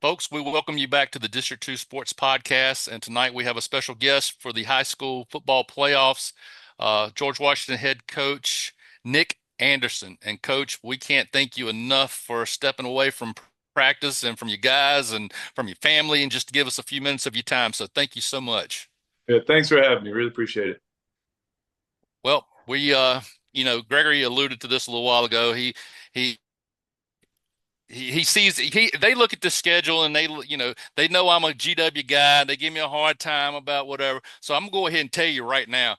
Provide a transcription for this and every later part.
Folks, we welcome you back to the District 2 Sports Podcast. And tonight we have a special guest for the high school football playoffs, George Washington head coach Nick Anderson. And, Coach, we can't thank you enough for stepping away from practice and from you guys and from your family and just to give us a few minutes of your time. So thank you so much. Yeah, thanks for having me. Really appreciate it. Well, Gregory alluded to this a little while ago. He he sees they look at the schedule and they know I'm a GW guy. They give me a hard time about whatever. So I'm gonna go ahead and tell you right now,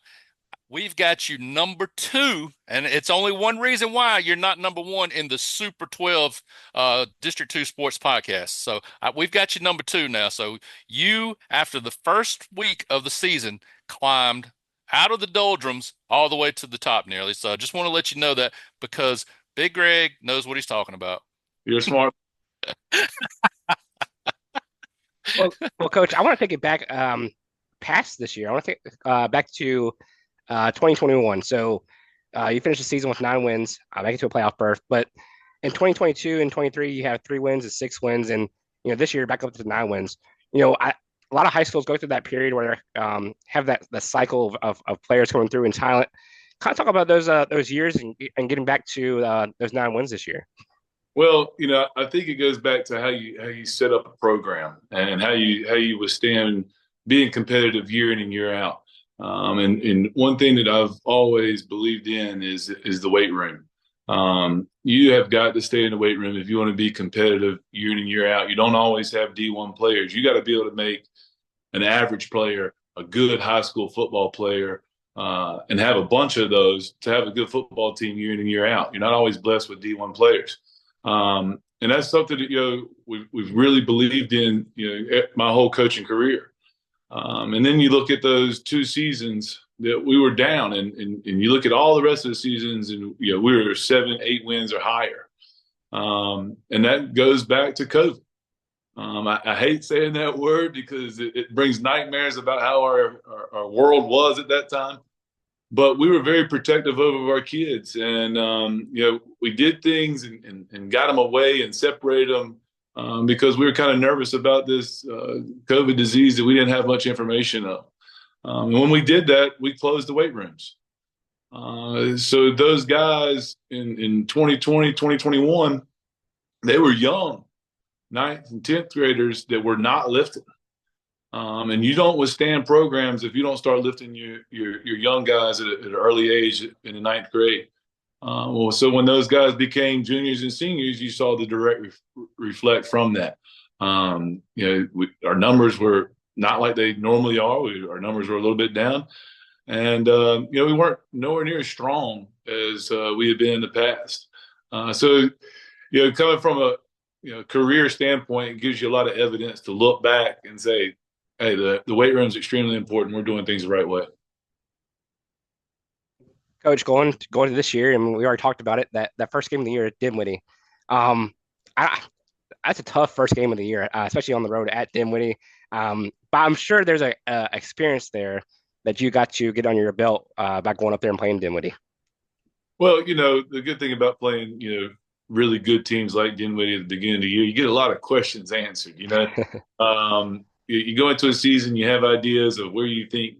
we've got you number two, and it's only one reason why you're not number one in the Super 12 District 2 Sports Podcast. So we've got you number two now. So you, after the first week of the season, climbed out of the doldrums all the way to the top nearly. So I just want to let you know that because Big Greg knows what he's talking about. You're smart. Well, Coach, I want to take it back past this year. I want to take back to 2021. So you finished the season with 9 wins, making it to a playoff berth. But in 2022 and 23, you have 3 wins and 6 wins, and this year you're back up to 9 wins. A lot of high schools go through that period where they have the cycle of players coming through and talent. Kind of talk about those years and getting back to those 9 wins this year. Well, I think it goes back to how you set up a program and how you withstand being competitive year in and year out. And one thing that I've always believed in is the weight room. You have got to stay in the weight room if you want to be competitive year in and year out. You don't always have D1 players. You got to be able to make an average player a good high school football player, and have a bunch of those to have a good football team year in and year out. You're not always blessed with D1 players. And that's something that, we've really believed in, my whole coaching career. And then you look at those 2 seasons that we were down and you look at all the rest of the seasons and, we were 7, 8 wins or higher. And that goes back to COVID. I hate saying that word because it brings nightmares about how our world was at that time. But we were very protective of our kids, and we did things and got them away and separated them because we were kind of nervous about this COVID disease that we didn't have much information of. And when we did that, we closed the weight rooms. So those guys in 2020, 2021, they were young, 9th and 10th graders that were not lifting. And you don't withstand programs if you don't start lifting your young guys at an early age in the 9th grade. So when those guys became juniors and seniors, you saw the direct reflect from that. Our numbers were not like they normally are. Our numbers were a little bit down, and we weren't nowhere near as strong as we had been in the past. So coming from a career standpoint, it gives you a lot of evidence to look back and say, hey, the weight room is extremely important. We're doing things the right way. Coach, going to this year, and we already talked about it, that first game of the year at Dinwiddie. That's a tough first game of the year, especially on the road at Dinwiddie. But I'm sure there's a experience there that you got to get on your belt by going up there and playing Dinwiddie. Well, the good thing about playing, really good teams like Dinwiddie at the beginning of the year, you get a lot of questions answered, You go into a season, you have ideas of where you think,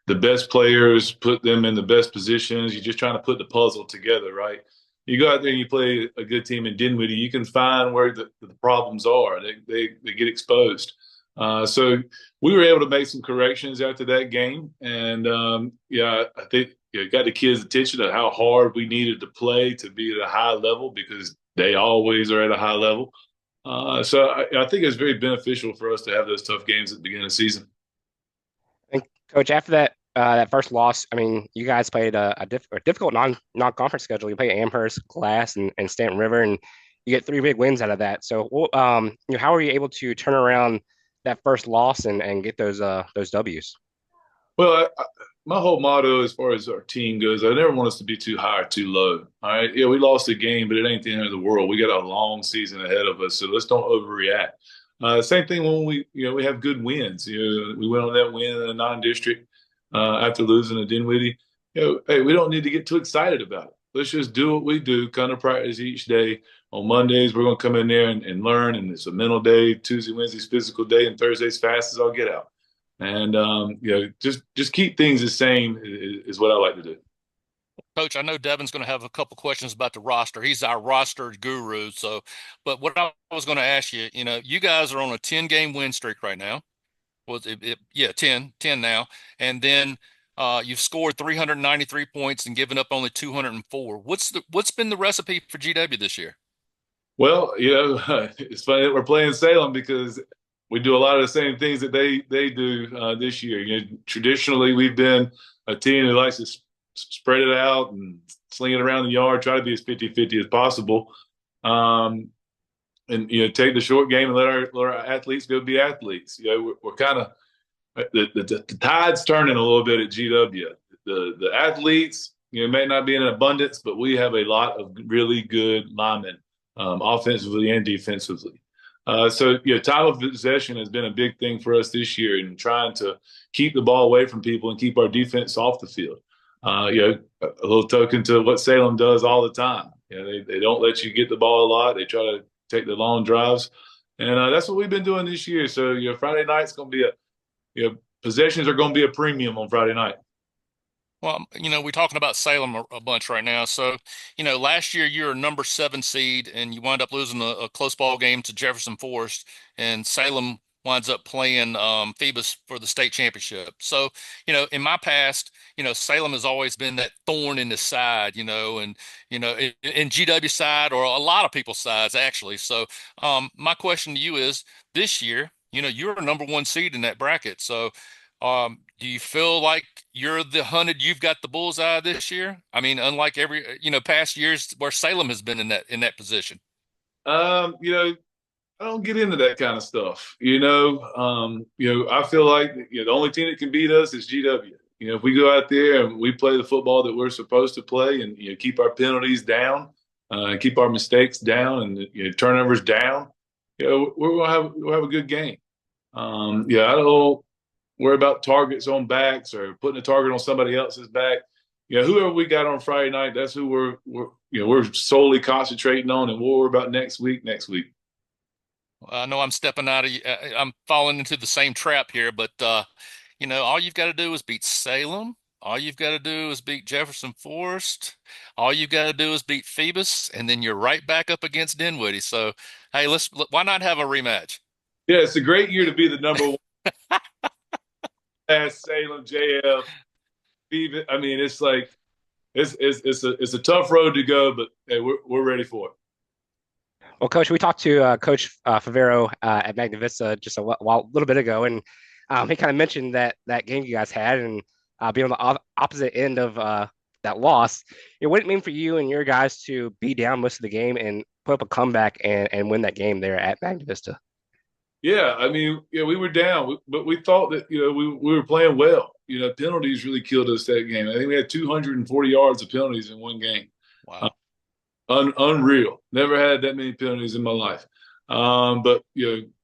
the best players, put them in the best positions. You're just trying to put the puzzle together, right? You go out there and you play a good team in Dinwiddie, you can find where the problems are. They get exposed. So we were able to make some corrections after that game. And, I think it got the kids' attention to how hard we needed to play to be at a high level because they always are at a high level. So I think it's very beneficial for us to have those tough games at the beginning of the season. And Coach, after that first loss, I mean, you guys played a difficult non-conference schedule. You play Amherst, Glass, and Stanton River, and you get 3 big wins out of that. So, how are you able to turn around that first loss and get those W's? Well, my whole motto as far as our team goes, I never want us to be too high or too low. All right. Yeah, we lost a game, but it ain't the end of the world. We got a long season ahead of us, so let's don't overreact. Same thing when we have good wins. We went on that win in a non-district after losing to Dinwiddie. Hey, we don't need to get too excited about it. let's just do what we do, kind of practice each day. On Mondays, we're going to come in there and learn, and it's a mental day. Tuesday, Wednesday's physical day, and Thursday's fast as I'll get out. And just keep things the same is what I like to do. Coach, I know Devin's going to have a couple questions about the roster. He's our roster guru. So, but what I was going to ask you, you guys are on a 10-game win streak right now. Was yeah, 10 now. And then you've scored 393 points and given up only 204. What's been the recipe for GW this year? Well, it's funny that we're playing Salem because we do a lot of the same things that they do this year. Traditionally, we've been a team that likes to spread it out and sling it around the yard, try to be as 50-50 as possible. And take the short game and let our athletes go be athletes. We're kind of the tide's turning a little bit at GW. The athletes, may not be in abundance, but we have a lot of really good linemen, offensively and defensively. So time of possession has been a big thing for us this year, and trying to keep the ball away from people and keep our defense off the field. A little token to what Salem does all the time. They don't let you get the ball a lot. They try to take the long drives, and that's what we've been doing this year. So Friday night's going to be possessions are going to be a premium on Friday night. Well, we're talking about Salem a bunch right now. So, last year you're a number 7 seed and you wind up losing a close ball game to Jefferson Forest, and Salem winds up playing Phoebus for the state championship. So, in my past, Salem has always been that thorn in the side, and in GW side, or a lot of people's sides actually. So, my question to you is, this year, you're a number 1 seed in that bracket. So, do you feel like you're the hunted, you've got the bullseye this year? I mean, unlike every, past years where Salem has been in that position. I don't get into that kind of stuff. I feel like the only team that can beat us is GW. If we go out there and we play the football that we're supposed to play, and keep our penalties down, keep our mistakes down, and turnovers down, we'll have a good game. I don't worry about targets on backs or putting a target on somebody else's back. Whoever we got on Friday night, that's who we're solely concentrating on, and we'll worry about next week. I know I'm stepping out of, I'm falling into the same trap here, but all you've got to do is beat Salem. All you've got to do is beat Jefferson Forest. All you've got to do is beat Phoebus, and then you're right back up against Dinwiddie. So, hey, why not have a rematch? Yeah, it's a great year to be the number 1 past Salem, JF, Phoebus. I mean, it's like it's a tough road to go, but hey, we're ready for it. Well, Coach, we talked to Coach Favero at Magna Vista just a little bit ago, and he kind of mentioned that game you guys had, and being on the opposite end of that loss. What did it mean for you and your guys to be down most of the game and put up a comeback and win that game there at Magna Vista? Yeah, I mean, we were down, but we thought that we were playing well. Penalties really killed us that game. I think we had 240 yards of penalties in one game. Wow. Unreal. Never had that many penalties in my life. But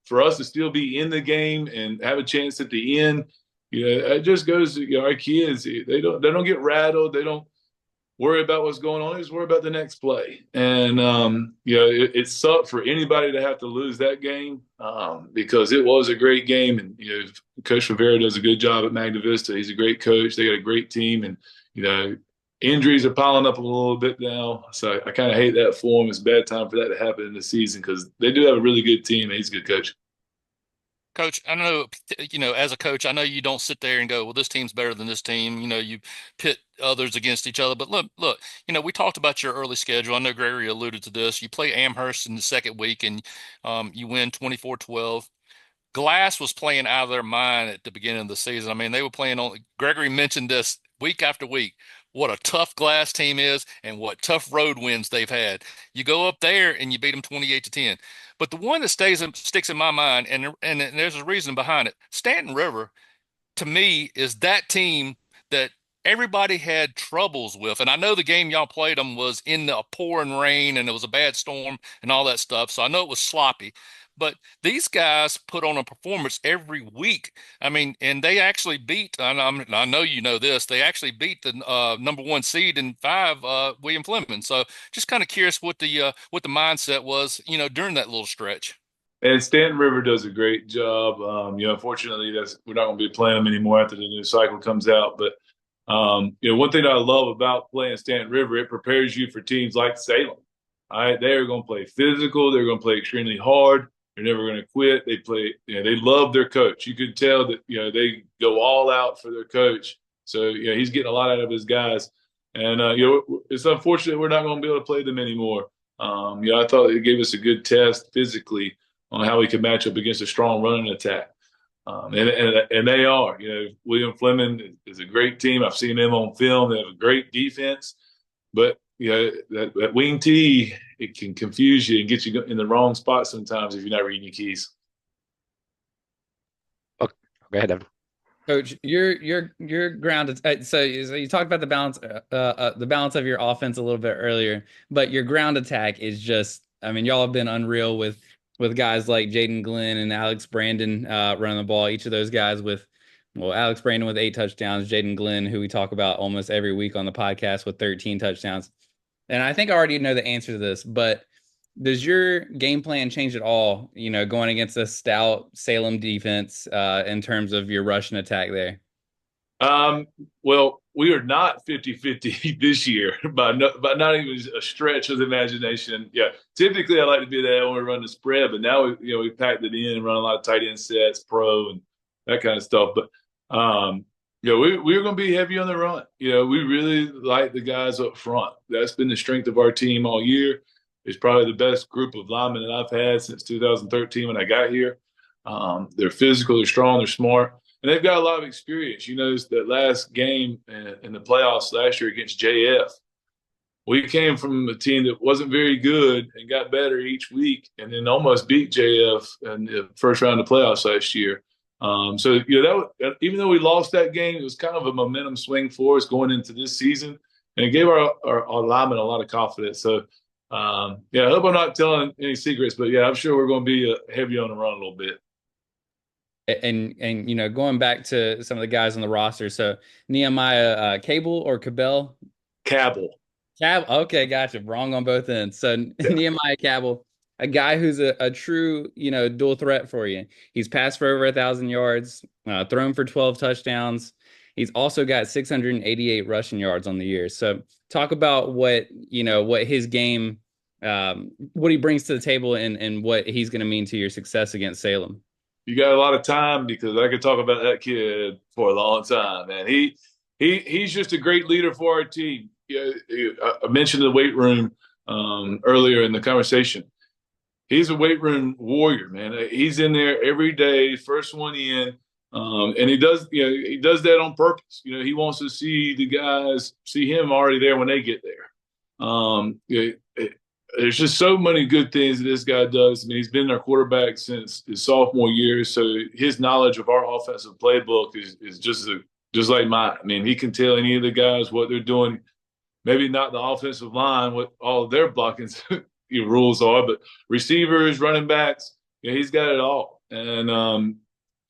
for us to still be in the game and have a chance at the end, it just goes to our kids. They don't get rattled. They don't worry about what's going on. They just worry about the next play. And it sucked for anybody to have to lose that game because it was a great game. And Coach Favero does a good job at Magna Vista. He's a great coach. They got a great team, and injuries are piling up a little bit now. So I kind of hate that for him. It's a bad time for that to happen in the season because they do have a really good team, and he's a good coach. Coach, I know, as a coach, I know you don't sit there and go, well, this team's better than this team. You pit others against each other. But look, we talked about your early schedule. I know Gregory alluded to this. You play Amherst in the second week, and you win 24-12. Glass was playing out of their mind at the beginning of the season. I mean, they were playing on, Gregory mentioned this week after week, what a tough Glass team is and what tough road wins they've had. You go up there and you beat them 28-10. But the one that sticks in my mind, and there's a reason behind it. Stanton River, to me, is that team that everybody had troubles with. And I know the game y'all played them was in the pouring rain and it was a bad storm and all that stuff. So I know it was sloppy. But these guys put on a performance every week. I mean, and they actually beat, I know you know this, they actually beat the number one seed in five, William Fleming. So just kind of curious what the mindset was, during that little stretch. And Stanton River does a great job. Unfortunately, we're not going to be playing them anymore after the new cycle comes out. But one thing that I love about playing Stanton River, it prepares you for teams like Salem. All right, they are going to play physical. They're going to play extremely hard. They're never going to quit. They play. They love their coach. You could tell that they go all out for their coach. So he's getting a lot out of his guys. And it's unfortunate we're not going to be able to play them anymore. I thought it gave us a good test physically on how we could match up against a strong running attack. And they are. William Fleming is a great team. I've seen them on film. They have a great defense, but that wing T, it can confuse you and get you in the wrong spot sometimes if you're not reading your keys. Okay, go ahead, Evan. Coach, you're grounded. So you talked about the balance of your offense a little bit earlier, but your ground attack is just. I mean, y'all have been unreal with guys like Jaden Glenn and Alex Brandon running the ball. Each of those guys Alex Brandon with 8 touchdowns, Jaden Glenn, who we talk about almost every week on the podcast, with 13 touchdowns. And I think I already know the answer to this, but does your game plan change at all, going against a stout Salem defense in terms of your rush and attack there? Well, we are not 50-50 this year by not even a stretch of the imagination. Yeah, typically I like to do that when we run the spread, but now we packed it in and run a lot of tight end sets, pro, and that kind of stuff. But we're going to be heavy on the run. We really like the guys up front. That's been the strength of our team all year. It's probably the best group of linemen that I've had since 2013 when I got here. They're physical, they're strong, they're smart. And they've got a lot of experience. That last game in the playoffs last year against JF, we came from a team that wasn't very good and got better each week, and then almost beat JF in the first round of the playoffs last year. Even though we lost that game, it was kind of a momentum swing for us going into this season, and it gave our linemen a lot of confidence. So, I hope I'm not telling any secrets, but I'm sure we're going to be heavy on the run a little bit. And going back to some of the guys on the roster, so Nehemiah Cable or Cabell? Cabell. Okay, gotcha. Wrong on both ends. So Nehemiah Cabell, a guy who's a true dual threat for you. He's passed for over 1,000 yards, thrown for 12 touchdowns. He's also got 688 rushing yards on the year. So talk about what his game, what he brings to the table, and what he's going to mean to your success against Salem. You got a lot of time because I could talk about that kid for a long time, man. He's just a great leader for our team. I mentioned the weight room earlier in the conversation. He's a weight room warrior, man. He's in there every day, first one in, and he does that on purpose. He wants to see the guys see him already there when they get there. There's just so many good things that this guy does. I mean, he's been our quarterback since his sophomore year, so his knowledge of our offensive playbook is just like mine. I mean, he can tell any of the guys what they're doing. Maybe not the offensive line, what all of their blocking rules are, but receivers, running backs, he's got it all. And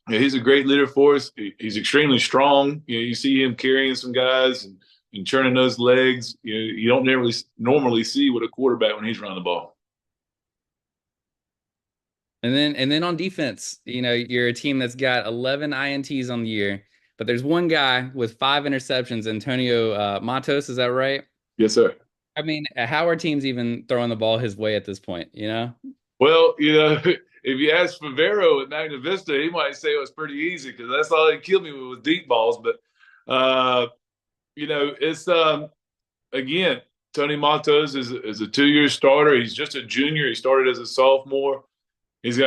he's a great leader for us. He's extremely strong. You see him carrying some guys and churning those legs. You don't normally see with a quarterback when he's running the ball. And then on defense, you're a team that's got 11 INTs on the year, but there's one guy with 5 interceptions, Antonio Matos. Is that right? Yes, sir. I mean, how are teams even throwing the ball his way at this point? Well, if you ask Favero at Magna Vista, he might say it was pretty easy because that's all he killed me with was deep balls. But it's again, Tony Matos is a 2-year starter. He's just a junior. He started as a sophomore. He's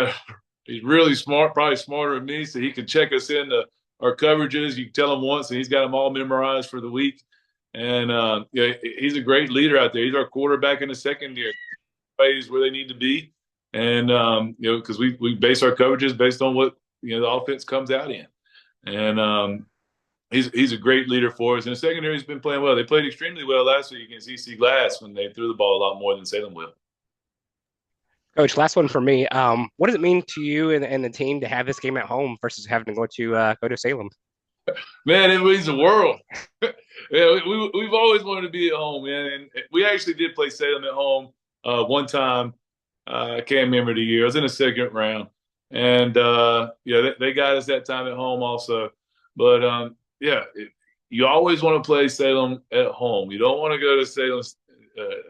really smart, probably smarter than me, so he can check us into our coverages. You can tell him once, and he's got them all memorized for the week. And he's a great leader out there. He's our quarterback in the secondary, plays where they need to be, and because we base our coverages based on what the offense comes out in, and he's a great leader for us. And the secondary's been playing well. They played extremely well last week against EC Glass when they threw the ball a lot more than Salem will. Coach, last one for me. What does it mean to you and the team to have this game at home versus having to go to Salem? Man, it means the world. Yeah, we've always wanted to be at home, man. And we actually did play Salem at home one time. I can't remember the year. I was in the second round, and yeah, they got us that time at home also. But yeah, you always want to play Salem at home. You don't want to go to Salem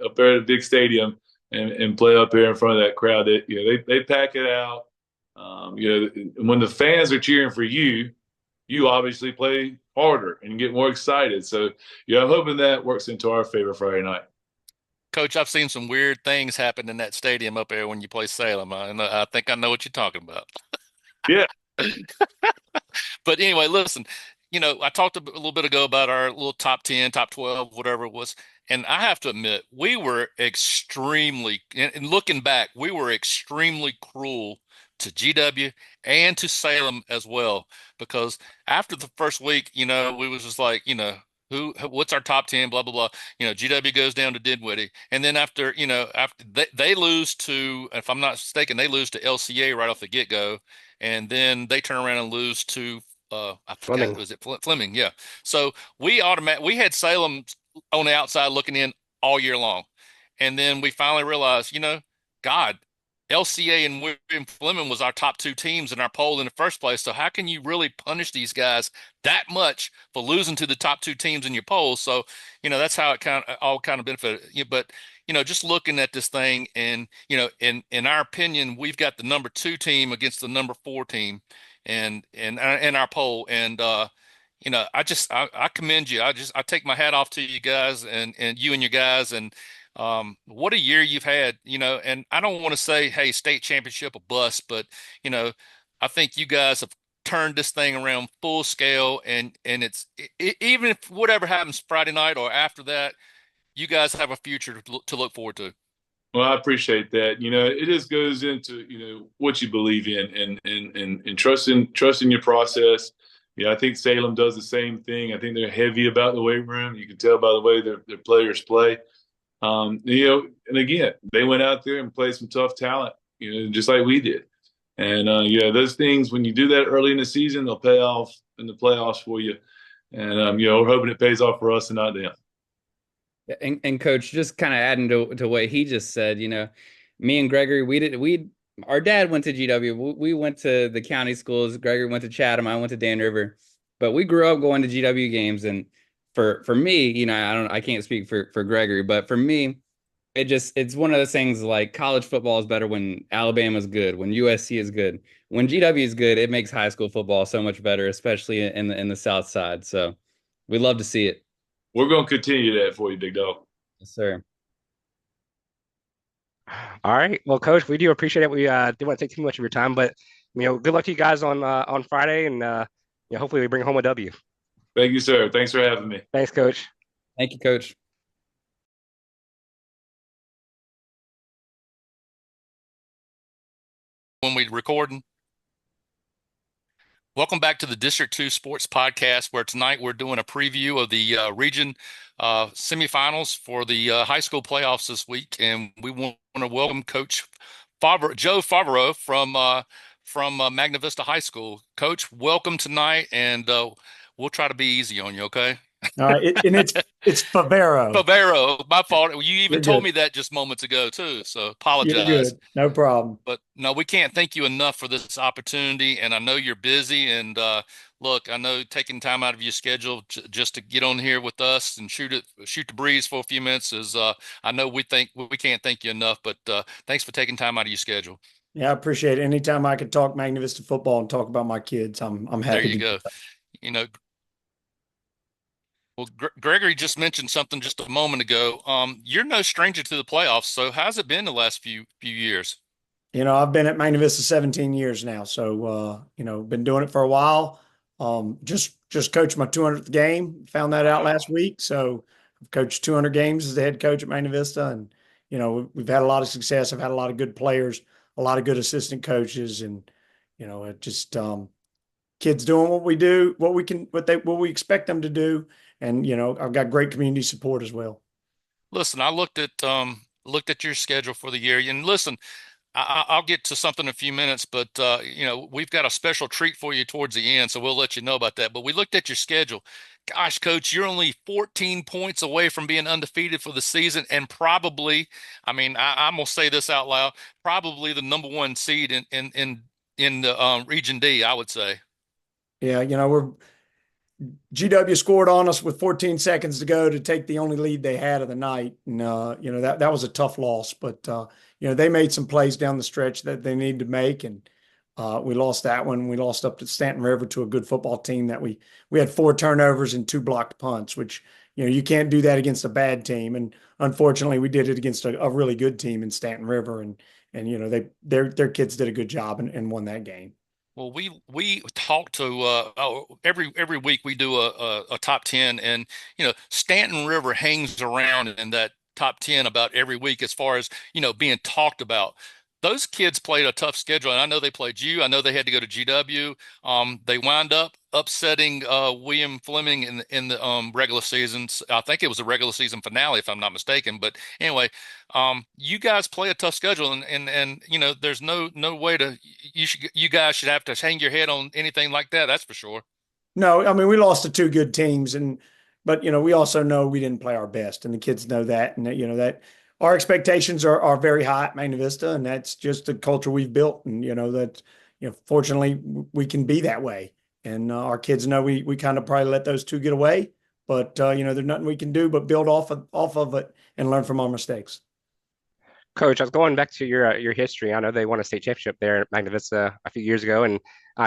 up there at the big stadium and play up there in front of that crowd. That they pack it out. When the fans are cheering for you, you obviously play harder and get more excited. So yeah, I'm hoping that works into our favor Friday night. Coach, I've seen some weird things happen in that stadium up there when you play Salem. I think I know what you're talking about. Yeah. But anyway, listen, I talked a little bit ago about our little top 10, top 12, whatever it was. And I have to admit, we were extremely, and looking back, we were extremely cruel to GW and to Salem as well. Because after the first week, we was just like, what's our top 10, blah, blah, blah. GW goes down to Dinwiddie. And then after they lose to, if I'm not mistaken, they lose to LCA right off the get-go. And then they turn around and lose to I forgot, Fleming. was it Fleming? Yeah. So we had Salem on the outside looking in all year long. And then we finally realized, God, LCA and William Fleming was our top two teams in our poll in the first place. So how can you really punish these guys that much for losing to the top two teams in your poll? So, that's how it all kind of benefited. But just looking at this thing and, in our opinion, we've got the number 2 team against the number 4 team and in our poll. And I commend you. I take my hat off to you guys and you and your guys and what a year you've had, and I don't want to say, hey, state championship or bust, but I think you guys have turned this thing around full scale and even if whatever happens Friday night or after that, you guys have a future to look forward to. Well, I appreciate that. It just goes into, what you believe in and trusting your process. Yeah, I think Salem does the same thing. I think they're heavy about the weight room. You can tell by the way their players play. And again, they went out there and played some tough talent, just like we did. And those things, when you do that early in the season, they'll pay off in the playoffs for you. And we're hoping it pays off for us and not them. And Coach, just kind of adding to what he just said, me and Gregory, our dad went to GW. We went to the county schools. Gregory went to Chatham. I went to Dan River. But we grew up going to GW games. And for me, I can't speak for Gregory, but for me, it's one of those things like college football is better when Alabama's good, when USC is good. When GW is good, it makes high school football so much better, especially in the South Side. So we love to see it. We're going to continue that for you, big dog. Yes, sir. All right. Well, Coach, we do appreciate it. We didn't want to take too much of your time, but good luck to you guys on Friday, and hopefully we bring home a W. Thank you, sir. Thanks for having me. Thanks, Coach. Thank you, Coach. When we recording. Welcome back to the District 2 Sports Podcast, where tonight we're doing a preview of the region semifinals for the high school playoffs this week, and we want to welcome Coach Joe Favero from Magna Vista High School. Coach, welcome tonight, and we'll try to be easy on you, okay? All right, and it's Favero. Favero, my fault. You even You're told good. me that just moments ago too, so apologize. You're good. No problem. But no, we can't thank you enough for this opportunity, and I know you're busy. And look, I know taking time out of your schedule just to get on here with us and shoot the breeze for a few minutes is. I know we can't thank you enough, but thanks for taking time out of your schedule. Yeah, I appreciate it. Anytime I can talk Magna Vista football and talk about my kids, I'm happy. There you go. Well, Gregory just mentioned something just a moment ago. You're no stranger to the playoffs. So how's it been the last few years? I've been at Magna Vista 17 years now. So, been doing it for a while. Just coached my 200th game. Found that out last week. So I've coached 200 games as the head coach at Magna Vista. And, we've had a lot of success. I've had a lot of good players, a lot of good assistant coaches. And, kids doing what we do, what we expect them to do. And, I've got great community support as well. Listen, I looked at your schedule for the year, and listen, I'll get to something in a few minutes, but we've got a special treat for you towards the end, so we'll let you know about that. But we looked at your schedule. Gosh, Coach, you're only 14 points away from being undefeated for the season, and probably, I mean, I'm gonna say this out loud, probably the number one seed in the Region D, I would say. Yeah, we're GW scored on us with 14 seconds to go to take the only lead they had of the night, and that was a tough loss. But they made some plays down the stretch that they needed to make, and we lost that one. We lost up to Stanton River to a good football team that we had 4 turnovers and 2 blocked punts, which you can't do that against a bad team. And unfortunately, we did it against a really good team in Stanton River, and their kids did a good job and won that game. Well, we talk to every week we do a top 10, and Stanton River hangs around in that top 10 about every week as far as being talked about. Those kids played a tough schedule, and I know they played you. I know they had to go to GW. They wound up upsetting William Fleming in the regular seasons. I think it was a regular season finale, if I'm not mistaken. But anyway, you guys play a tough schedule, and there's no way to you guys should have to hang your head on anything like that. That's for sure. No, I mean we lost to 2 good teams, but we also know we didn't play our best, and the kids know that, and that our expectations are very high at Magna Vista, and that's just the culture we've built, and that fortunately we can be that way, and our kids know we kind of probably let those 2 get away, but there's nothing we can do but build off of it and learn from our mistakes. Coach, I was going back to your history. I know they won a state championship there at Magna Vista a few years ago, and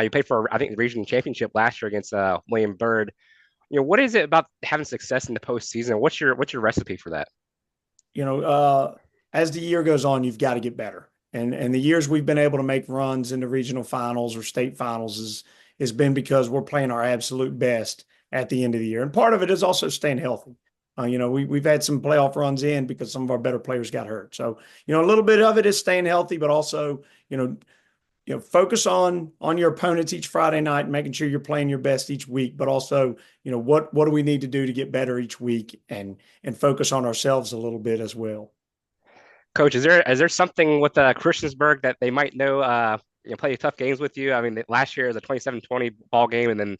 you played for, I think, the region championship last year against William Byrd. What is it about having success in the postseason? What's your recipe for that? As the year goes on, you've got to get better. And the years we've been able to make runs into regional finals or state finals has been because we're playing our absolute best at the end of the year. And part of it is also staying healthy. We've had some playoff runs in because some of our better players got hurt. So, a little bit of it is staying healthy, but also, focus on your opponents each Friday night, making sure you're playing your best each week, but also, what do we need to do to get better each week and focus on ourselves a little bit as well. Coach, is there something with Christiansburg that they might know, play tough games with you? I mean, last year was a 27-20 ball game, and then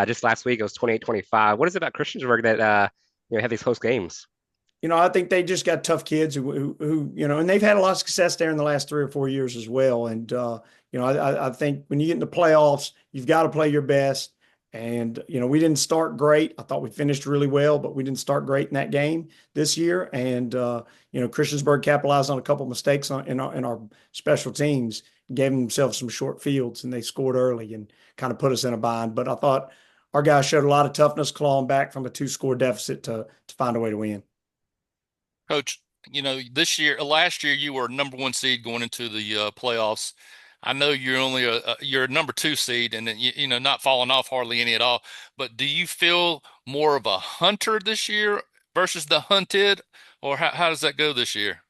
just last week it was 28-25. What is it about Christiansburg that have these close games? I think they just got tough kids who and they've had a lot of success there in the last 3 or 4 years as well. And I think when you get in the playoffs, you've got to play your best. And we didn't start great. I thought we finished really well, but we didn't start great in that game this year. And Christiansburg capitalized on a couple of mistakes in our special teams, gave themselves some short fields, and they scored early and kind of put us in a bind. But I thought our guys showed a lot of toughness, clawing back from a 2-score deficit to find a way to win. Coach, last year you were number one seed going into the playoffs. I know you're a number 2 seed, and not falling off hardly any at all. But do you feel more of a hunter this year versus the hunted, or how does that go this year?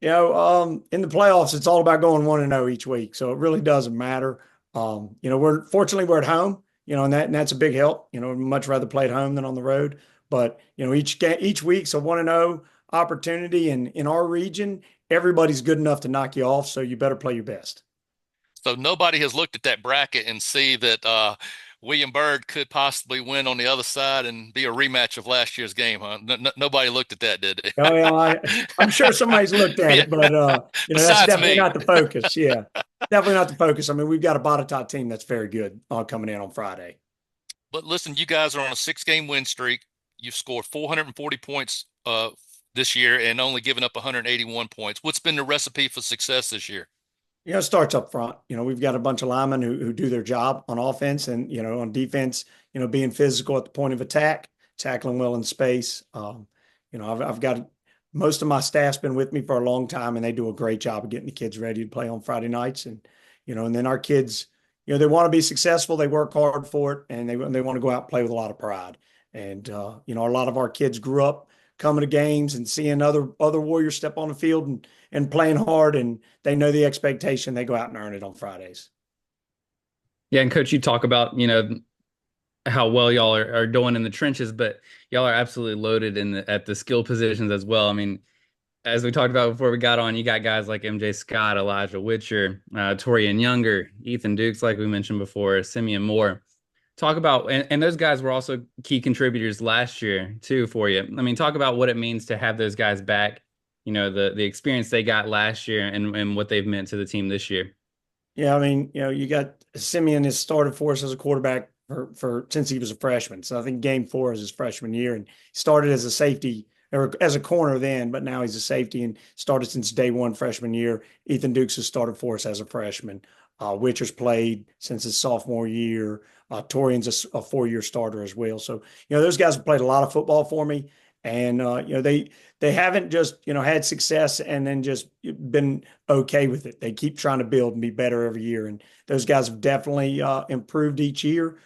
In the playoffs, it's all about going 1-0 each week, so it really doesn't matter. We're at home, and that's a big help. We'd much rather play at home than on the road. But each week's a 1-0 opportunity, and in our region, everybody's good enough to knock you off. So you better play your best. So nobody has looked at that bracket and see that William Byrd could possibly win on the other side and be a rematch of last year's game, huh? Nobody looked at that, did they? Oh, yeah, I'm sure somebody's looked at it, but that's definitely not the focus. Yeah, definitely not the focus. I mean, we've got a Botetourt team that's very good coming in on Friday. But listen, you guys are on a 6-game win streak. You've scored 440 points this year and only given up 181 points. What's been the recipe for success this year? It starts up front. We've got a bunch of linemen who do their job on offense, and on defense, being physical at the point of attack, tackling well in space. I've got most of my staff's been with me for a long time, and they do a great job of getting the kids ready to play on Friday nights. And and then our kids, they want to be successful. They work hard for it, and they want to go out and play with a lot of pride. And a lot of our kids grew up coming to games and seeing other Warriors step on the field and playing hard, and they know the expectation. They go out and earn it on Fridays. Yeah, and Coach, you talk about how well y'all are doing in the trenches, but y'all are absolutely loaded at the skill positions as well. I mean, as we talked about before we got on, you got guys like MJ Scott, Elijah Witcher, Torian Younger, Ethan Dukes, like we mentioned before, Simeon Moore. Talk about, and those guys were also key contributors last year too for you. I mean, talk about what it means to have those guys back, the experience they got last year and what they've meant to the team this year. Yeah, I mean, you got Simeon has started for us as a quarterback for since he was a freshman. So I think game 4 is his freshman year, and he started as a safety or as a corner then, but now he's a safety and started since day 1 freshman year. Ethan Dukes has started for us as a freshman. Witcher's played since his sophomore year. Torian's a 4-year starter as well. So those guys have played a lot of football for me, and they haven't just had success and then just been okay with it. They keep trying to build and be better every year, and those guys have definitely improved each year.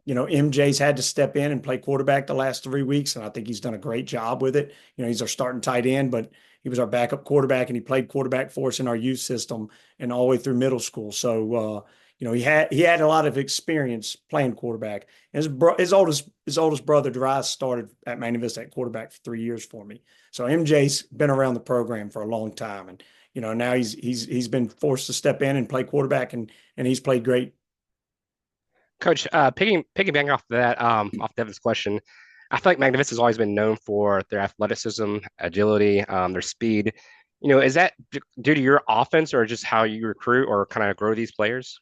MJ's had to step in and play quarterback the last 3 weeks, and I think he's done a great job with it. He's our starting tight end, but he was our backup quarterback, and he played quarterback for us in our youth system and all the way through middle school. So he had a lot of experience playing quarterback. And his oldest brother Darius started at Magna Vista at quarterback for 3 years for me. So MJ's been around the program for a long time, and now he's been forced to step in and play quarterback, and he's played great. Coach, piggybacking off that, off Devin's question, I feel like Magna Vista has always been known for their athleticism, agility, their speed. Is that due to your offense or just how you recruit or kind of grow these players?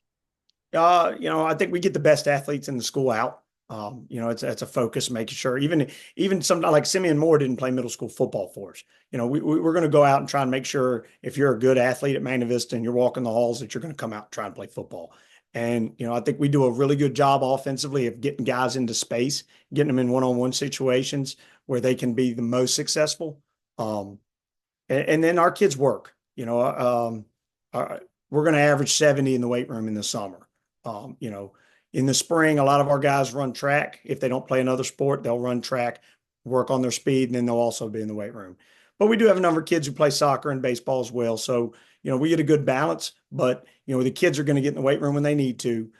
I think we get the best athletes in the school out. It's a focus, making sure even something like Simeon Moore didn't play middle school football for us. We're going to go out and try and make sure if you're a good athlete at Magna Vista and you're walking the halls that you're going to come out and try and play football. And I think we do a really good job offensively of getting guys into space, getting them in one-on-one situations where they can be the most successful. And then our kids work. We're going to average 70 in the weight room in the summer. In the spring, a lot of our guys run track. If they don't play another sport, they'll run track, work on their speed, and then they'll also be in the weight room. But we do have a number of kids who play soccer and baseball as well. So, we get a good balance, but, the kids are going to get in the weight room when they need to,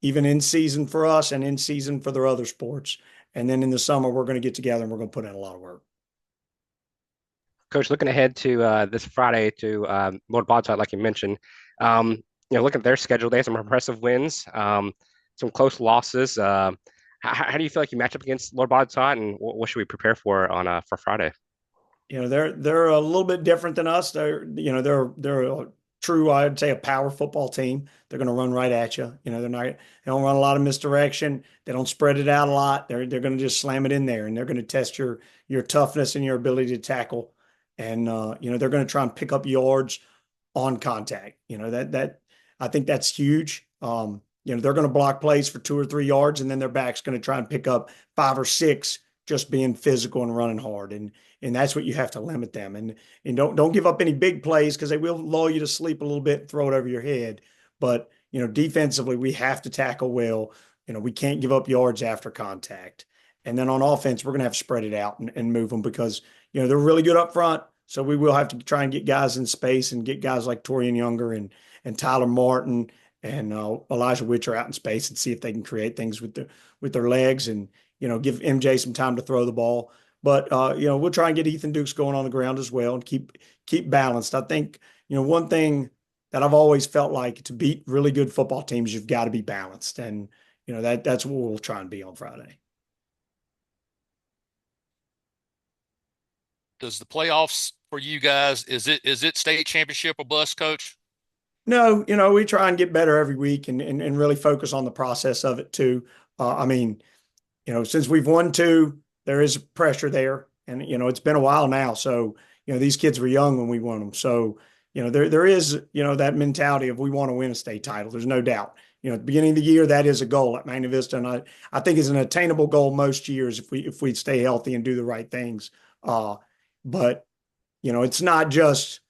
even in season for us and in season for their other sports. And then in the summer, we're going to get together and we're going to put in a lot of work. Coach, looking ahead to this Friday to Lord Broadside, like you mentioned, looking at their schedule, they have some impressive wins, some close losses. How do you feel like you match up against Lord Broadside, and what should we prepare for Friday? They're a little bit different than us. They're a true, I'd say, a power football team. They're going to run right at you. They don't run a lot of misdirection. They don't spread it out a lot. They're going to just slam it in there, and they're going to test your toughness and your ability to tackle. And they're going to try and pick up yards on contact. That I think that's huge. They're going to block plays for 2 or 3 yards, and then their back's going to try and pick up 5 or 6 just being physical and running hard. And that's what you have to limit them. And don't give up any big plays because they will lull you to sleep a little bit and throw it over your head. But defensively, we have to tackle well. We can't give up yards after contact. And then on offense, we're going to have to spread it out and move them because they're really good up front. So we will have to try and get guys in space and get guys like Torian Younger and Tyler Martin and Elijah Witcher out in space and see if they can create things with their legs and give MJ some time to throw the ball. But we'll try and get Ethan Dukes going on the ground as well and keep balanced. I think one thing that I've always felt like to beat really good football teams, you've got to be balanced, and that's what we'll try and be on Friday. Does the playoffs for you guys, is it state championship or bust, Coach? No, we try and get better every week and really focus on the process of it too. Since we've won 2, there is pressure there, and it's been a while now. So these kids were young when we won them. So there is that mentality of we want to win a state title. There's no doubt. At the beginning of the year, that is a goal at Magna Vista, and I think it's an attainable goal most years if we stay healthy and do the right things. But it's not just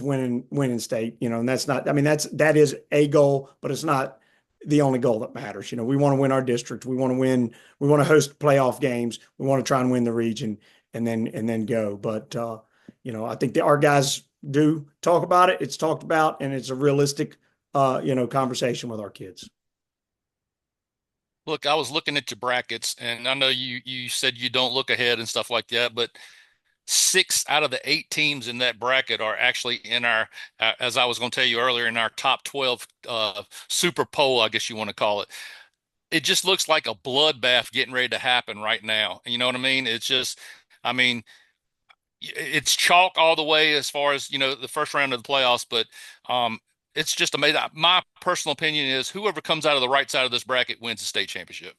winning state, and that's not. I mean, that is a goal, but it's not the only goal that matters. We want to win our district. We want to win. We want to host playoff games. We want to try and win the region, and then go. But I think our guys do talk about it. It's talked about, and it's a realistic conversation with our kids. Look, I was looking at your brackets, and I know you said you don't look ahead and stuff like that, but 6 out of the 8 teams in that bracket are actually in our, as I was going to tell you earlier, in our top 12 super poll, I guess you want to call it. It just looks like a bloodbath getting ready to happen right now. You know what I mean? It's just, I mean, it's chalk all the way as far as, the first round of the playoffs, but it's just amazing. My personal opinion is whoever comes out of the right side of this bracket wins the state championship.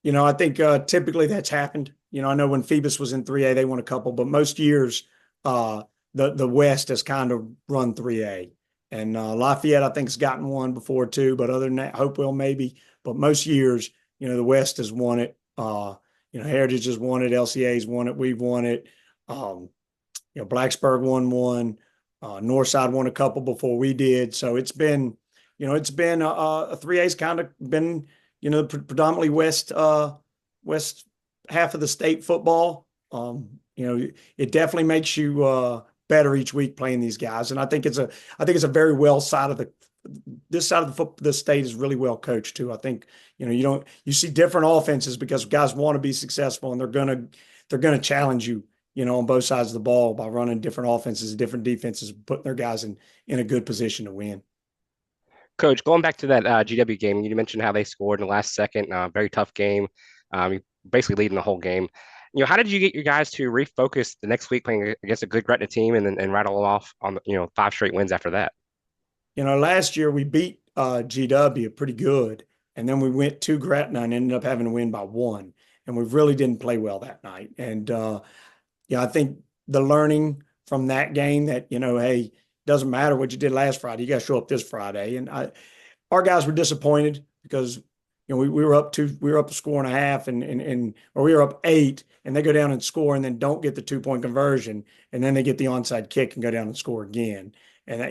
I think typically that's happened. I know when Phoebus was in 3A, they won a couple, but most years the West has kind of run 3A. And Lafayette, I think, has gotten one before too, but other than that, Hopewell maybe. But most years, the West has won it. Heritage has won it. LCA's won it. We've won it. Blacksburg won one. Northside won a couple before we did. So it's been, a 3A's kind of been, predominantly West half of the state football. It definitely makes you better each week playing these guys. And I think it's a very well side of this side of the state is really well coached too. I think, you see different offenses because guys want to be successful and they're going to challenge you, on both sides of the ball by running different offenses, different defenses, putting their guys in a good position to win. Coach, going back to that GW game, you mentioned how they scored in the last second, very tough game. You basically leading the whole game. How did you get your guys to refocus the next week playing against a good Gretna team and rattle off on 5 straight wins after that? Last year we beat GW pretty good, and then we went to Gretna and ended up having to win by 1, and we really didn't play well that night. And I think the learning from that game that hey, doesn't matter what you did last Friday, you got to show up this Friday. And our guys were disappointed because we were up a score and a half, or we were up 8, and they go down and score and then don't get the 2-point conversion, and then they get the onside kick and go down and score again. And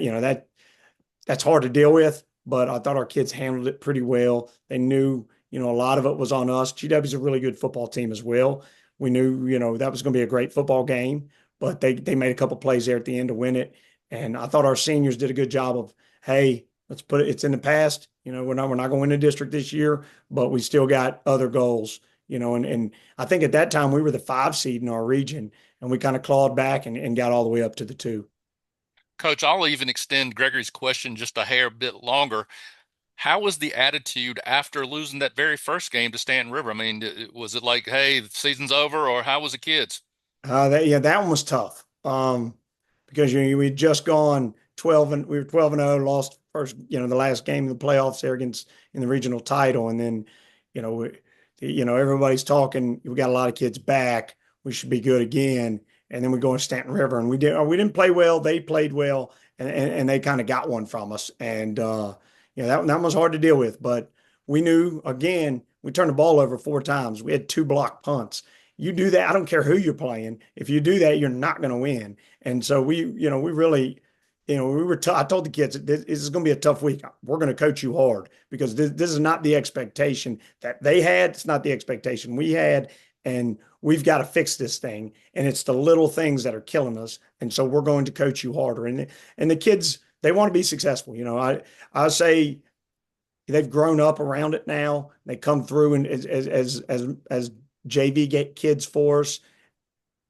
that's hard to deal with, but I thought our kids handled it pretty well. They knew, a lot of it was on us. GW's a really good football team as well. We knew, that was going to be a great football game, but they made a couple plays there at the end to win it. And I thought our seniors did a good job of, hey, let's put it, it's in the past. We're not going to win the district this year, but we still got other goals, and I think at that time we were the 5 seed in our region, and we kind of clawed back and got all the way up to the 2. Coach, I'll even extend Gregory's question just a hair bit longer. How was the attitude after losing that very first game to Stanton River? I mean, was it like, hey, the season's over, or how was the kids? That one was tough. Because we'd just gone 12 and we were 12-0, lost first, the last game of the playoffs there in the regional title, and then, everybody's talking. We got a lot of kids back. We should be good again. And then we go to Stanton River, and we didn't play well. They played well, and they kind of got one from us. And that was hard to deal with. But we knew, again, we turned the ball over 4 times. We had 2 blocked punts. You do that, I don't care who you're playing. If you do that, you're not going to win. And so we really, we were. I told the kids, this is going to be a tough week. We're going to coach you hard because this is not the expectation that they had. It's not the expectation we had, and we've got to fix this thing. And it's the little things that are killing us. And so we're going to coach you harder. And the kids, they want to be successful. I say they've grown up around it now. They come through and as JV kids for us,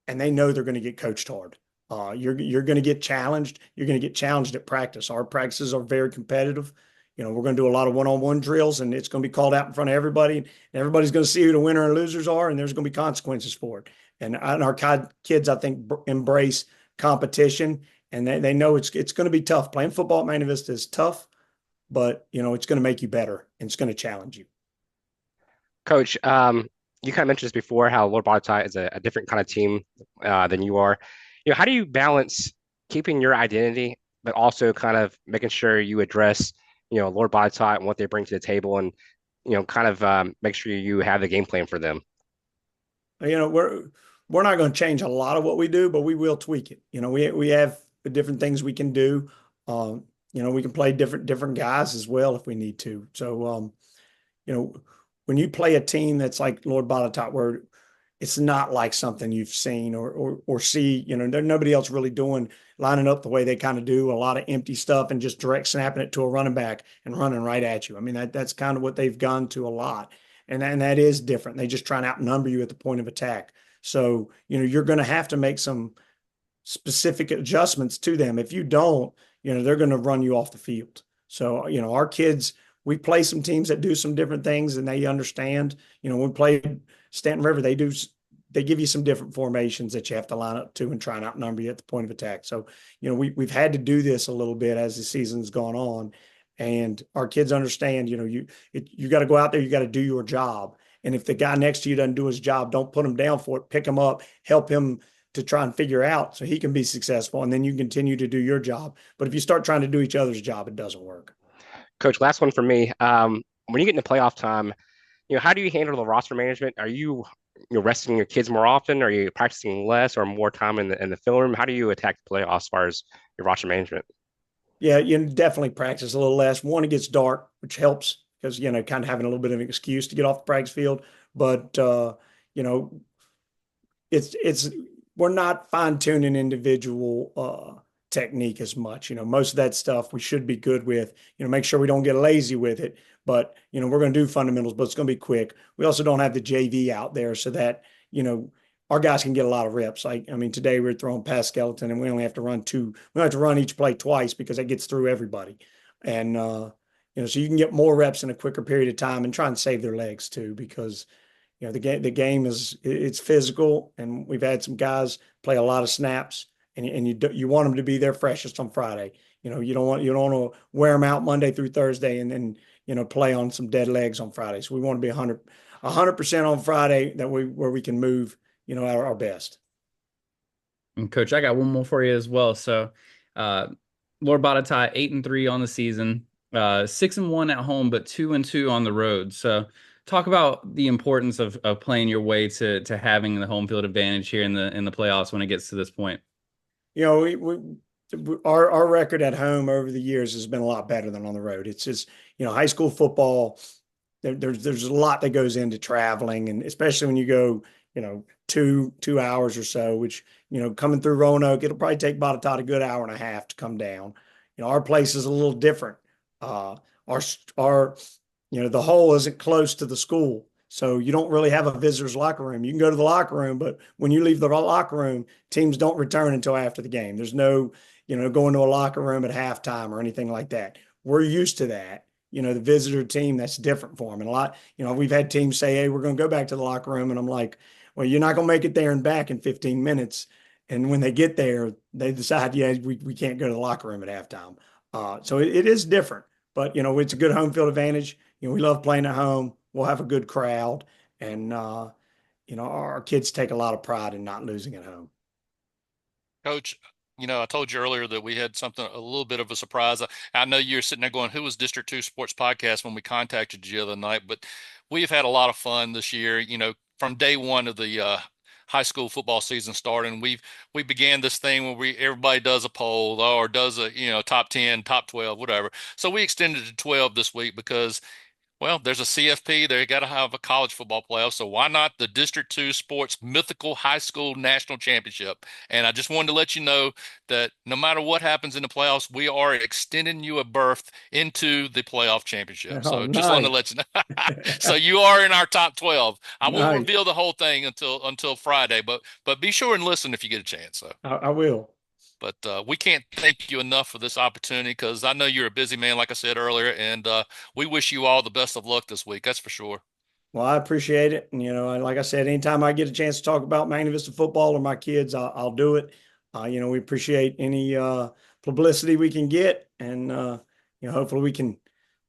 and they know they're going to get coached hard. You're going to get challenged. You're going to get challenged at practice. Our practices are very competitive. We're going to do a lot of one-on-one drills, and it's going to be called out in front of everybody, and everybody's going to see who the winner and losers are, and there's going to be consequences for it. And our kids, I think, embrace competition, and they know it's going to be tough. Playing football at Magna Vista is tough, but it's going to make you better, and it's going to challenge you. Coach, you kind of mentioned this before, how Lord Botetourt is a different kind of team than you are. How do you balance keeping your identity, but also kind of making sure you address, Lord Botetourt and what they bring to the table, and kind of make sure you have the game plan for them? We're not going to change a lot of what we do, but we will tweak it. We have different things we can do. We can play different guys as well if we need to. So, when you play a team that's like Lord Botetourt, where it's not like something you've seen or see, there's nobody else really lining up the way they kind of do, a lot of empty stuff and just direct snapping it to a running back and running right at you. I mean, that's kind of what they've gone to a lot. And that is different. They just try and outnumber you at the point of attack. So, you're going to have to make some specific adjustments to them. If you don't, they're going to run you off the field. So, our kids, we play some teams that do some different things and they understand. When we played Stanton River, they give you some different formations that you have to line up to and try and outnumber you at the point of attack. So, we've had to do this a little bit as the season's gone on. And our kids understand, you got to go out there, you got to do your job. And if the guy next to you doesn't do his job, don't put him down for it. Pick him up, help him to try and figure out so he can be successful. And then you continue to do your job. But if you start trying to do each other's job, it doesn't work. Coach, last one for me. When you get into playoff time, how do you handle the roster management? Are you resting your kids more often? Are you practicing less or more time in the film room? How do you attack the playoffs as far as your roster management? Yeah, you definitely practice a little less. One, it gets dark, which helps because, kind of having a little bit of an excuse to get off the practice field. But, it's we're not fine tuning individual technique as much. Most of that stuff we should be good with. Make sure we don't get lazy with it. But we're going to do fundamentals, but it's going to be quick. We also don't have the JV out there so that our guys can get a lot of reps. Today we're throwing past skeleton, and we only have to run two. We don't have to run each play twice because that gets through everybody. And so you can get more reps in a quicker period of time and try and save their legs too, because the game it's physical, and we've had some guys play a lot of snaps, and you want them to be their freshest on Friday. You don't want to wear them out Monday through Thursday and then play on some dead legs on Friday. So we want to be 100% on Friday where we can move our best. And Coach, I got one more for you as well. So, Lord Botetourt 8-3 on the season, 6-1 at home, but 2-2 on the road. So, talk about the importance of playing your way to having the home field advantage here in the playoffs when it gets to this point. Our record at home over the years has been a lot better than on the road. It's just high school football. There's a lot that goes into traveling, and especially when you go 2 hours or so, which coming through Roanoke, it'll probably take Botetourt a good hour and a half to come down. Our place is a little different. Our the hole isn't close to the school, so you don't really have a visitor's locker room. You can go to the locker room, but when you leave the locker room, teams don't return until after the game. There's no going to a locker room at halftime or anything like that. We're used to that. The visitor team, that's different for them. And a lot, we've had teams say, hey, we're going to go back to the locker room. And I'm like, well, you're not going to make it there and back in 15 minutes. And when they get there, they decide, yeah, we can't go to the locker room at halftime. So it is different, but it's a good home field advantage. We love playing at home. We'll have a good crowd, and our kids take a lot of pride in not losing at home. Coach, I told you earlier that we had something, a little bit of a surprise. I know you're sitting there going, who was District 2 Sports Podcast when we contacted you the other night, but we've had a lot of fun this year, from day one of the high school football season starting. We began this thing where everybody does a poll or does a, top 10, top 12, whatever. So we extended to 12 this week because well, there's a CFP. They got to have a college football playoff. So why not the District 2 Sports Mythical High School National Championship? And I just wanted to let you know that no matter what happens in the playoffs, we are extending you a berth into the playoff championship. Oh, So nice. just wanted to let you know. So you are in our top 12. I won't Nice. reveal the whole thing until Friday, but be sure and listen if you get a chance. So I will. But we can't thank you enough for this opportunity because I know you're a busy man, like I said earlier, and we wish you all the best of luck this week. That's for sure. Well, I appreciate it. And, like I said, anytime I get a chance to talk about Magna Vista football or my kids, I'll do it. We appreciate any publicity we can get. And, hopefully we can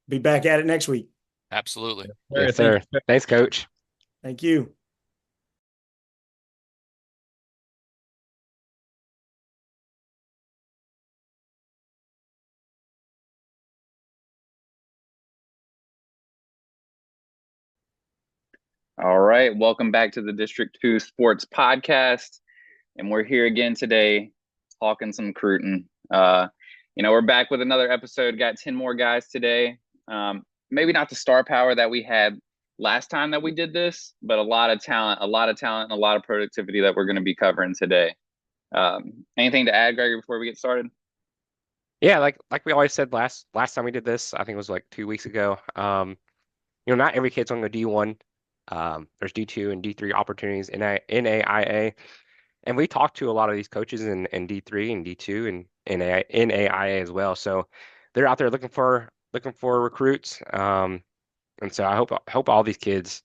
be back at it next week. Absolutely. Yes, sir. Thanks, Coach. Thank you. All right, welcome back to the District 2 Sports Podcast, and we're here again today talking some recruiting. We're back with another episode, got 10 more guys today. Maybe not the star power that we had last time that we did this, but a lot of talent, and a lot of productivity that we're going to be covering today. Anything to add, Gregory, before we get started? Yeah, like we always said last time we did this, I think it was like 2 weeks ago. Not every kid's on the D1. There's D2 and D3 opportunities in NAIA. And we talked to a lot of these coaches in D3 and D2 and NAIA as well. So they're out there looking for recruits. And so I hope all these kids,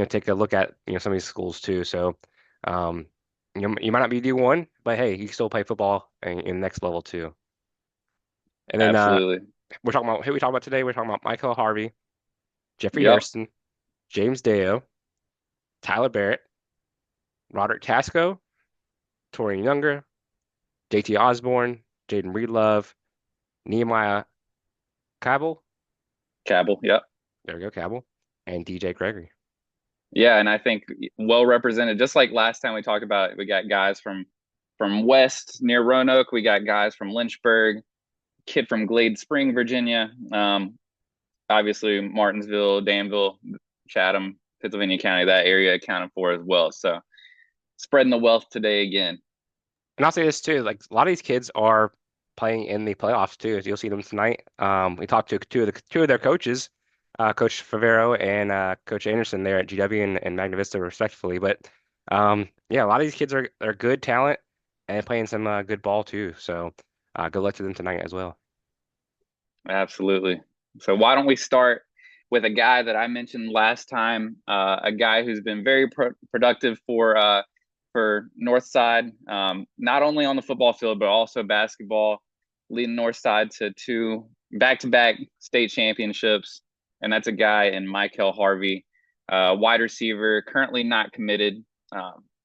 take a look at, some of these schools too. So, um, you might not be D1, but hey, you can still play football in next level too. And then Absolutely. we're talking about who we talking about today. We're talking about Michael Harvey, Jeffrey Yep. Hairston, James Deo, Tyler Barrett, Roderick Tasco, Torian Younger, JT Osborne, Jaden Breedlove, Nehemiah Cabell. Cabell. Yep. There we go, Cabell, and DJ Gregory. Yeah, and I think well represented. Just like last time we talked about, we got guys from West near Roanoke. We got guys from Lynchburg, kid from Glade Spring, Virginia. Obviously Martinsville, Danville, Chatham, Pennsylvania County, that area accounted for as well. So spreading the wealth today again. And I'll say this too, like a lot of these kids are playing in the playoffs too. You'll see them tonight. We talked to two of their coaches, Coach Favero and Coach Anderson there at GW and Magna Vista respectively. But yeah, a lot of these kids are good talent and playing some good ball too. So good luck to them tonight as well. Absolutely. So why don't we start with a guy that I mentioned last time, a guy who's been very productive for Northside, not only on the football field but also basketball, leading Northside to 2 back-to-back state championships, and that's a guy in Michael Harvey, wide receiver, currently not committed,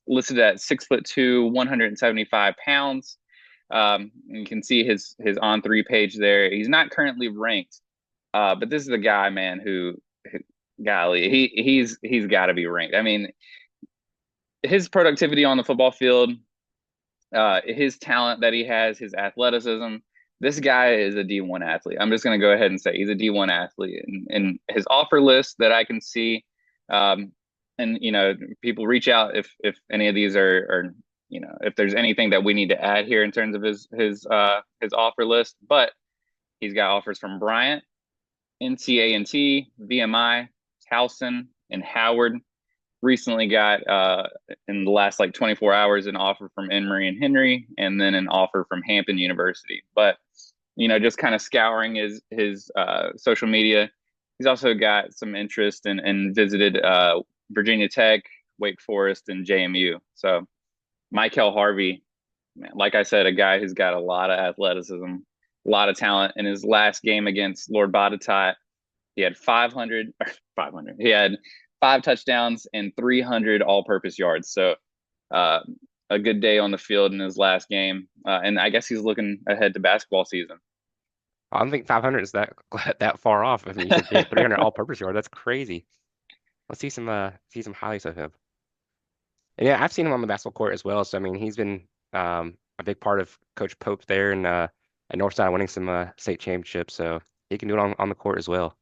listed at 6'2", 175 pounds. You can see his On3 page there. He's not currently ranked, but this is a guy, man, who golly, he's got to be ranked. I mean, his productivity on the football field, his talent that he has, his athleticism. This guy is a D1 athlete. I'm just going to go ahead and say he's a D1 athlete, and his offer list that I can see, and people reach out if any of these are if there's anything that we need to add here in terms of his offer list. But he's got offers from Bryant, NCA&T, VMI, Towson, and Howard. Recently got in the last 24 hours an offer from Emory and Henry, and then an offer from Hampton University. But just kind of scouring his social media, he's also got some interest and visited Virginia Tech, Wake Forest, and JMU. So Michael Harvey, man, like I said, a guy who's got a lot of athleticism, a lot of talent. In his last game against Lord Botetourt, he had 500. He had 5 touchdowns and 300 all-purpose yards. So a good day on the field in his last game. And I guess he's looking ahead to basketball season. I don't think 500 is that far off. I mean, you said 300 all-purpose yards. That's crazy. Let's see some highlights of him. And yeah, I've seen him on the basketball court as well. So I mean, he's been a big part of Coach Pope there and at Northside winning some state championships. So he can do it on the court as well.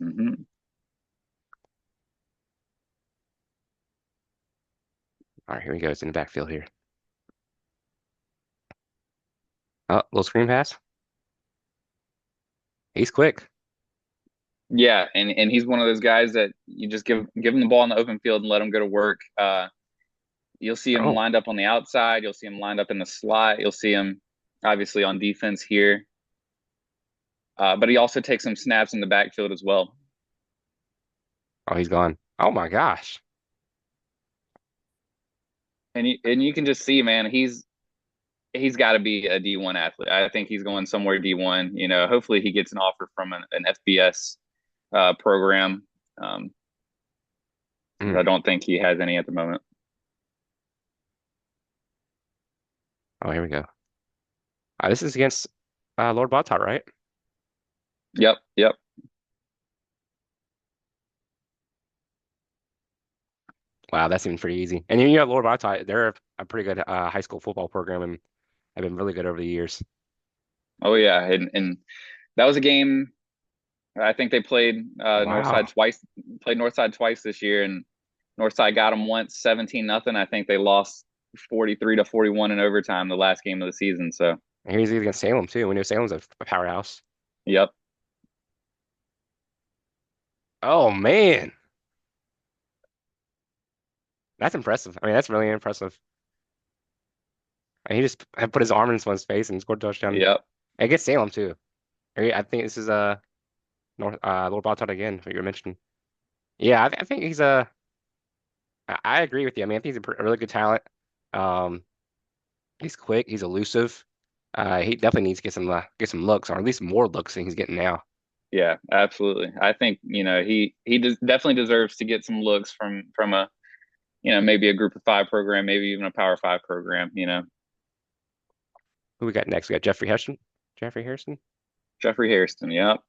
Mm-hmm. All right, here he goes in the backfield here. Oh, little screen pass. He's quick. Yeah, and he's one of those guys that you just give him the ball in the open field and let him go to work. You'll see him lined up on the outside. You'll see him lined up in the slot. You'll see him obviously on defense here. But he also takes some snaps in the backfield as well. Oh, he's gone. Oh my gosh. And you can just see, man, he's got to be a D1 athlete. I think he's going somewhere D1. Hopefully he gets an offer from an FBS program. I don't think he has any at the moment. Oh, here we go. This is against Lord Botetourt, right? Yep. Wow, that seems pretty easy. And you got Lord Botetourt, they're a pretty good high school football program and have been really good over the years. Oh yeah, and that was a game. I think they played Northside twice. Played Northside twice this year, and Northside got them once, 17-0. I think they lost 43-41 in overtime the last game of the season. So and here's against Salem too. We know Salem's a powerhouse. Yep. Oh man. That's impressive. I mean, that's really impressive. And he just had put his arm in someone's face and scored a touchdown. Yep. Against Salem too. I think this is North Lord Baltot again, what you were mentioning. Yeah, I think he's a. I agree with you. I mean, I think he's a really good talent. Um, he's quick. He's elusive. He definitely needs to get some looks, or at least more looks than he's getting now. Yeah, absolutely. I think, definitely deserves to get some looks from a, maybe a group of 5 program, maybe even a Power 5 program. Who we got next? We got Jeffrey Harrison. Jeffrey Harrison. Jeffrey Hairston, yep.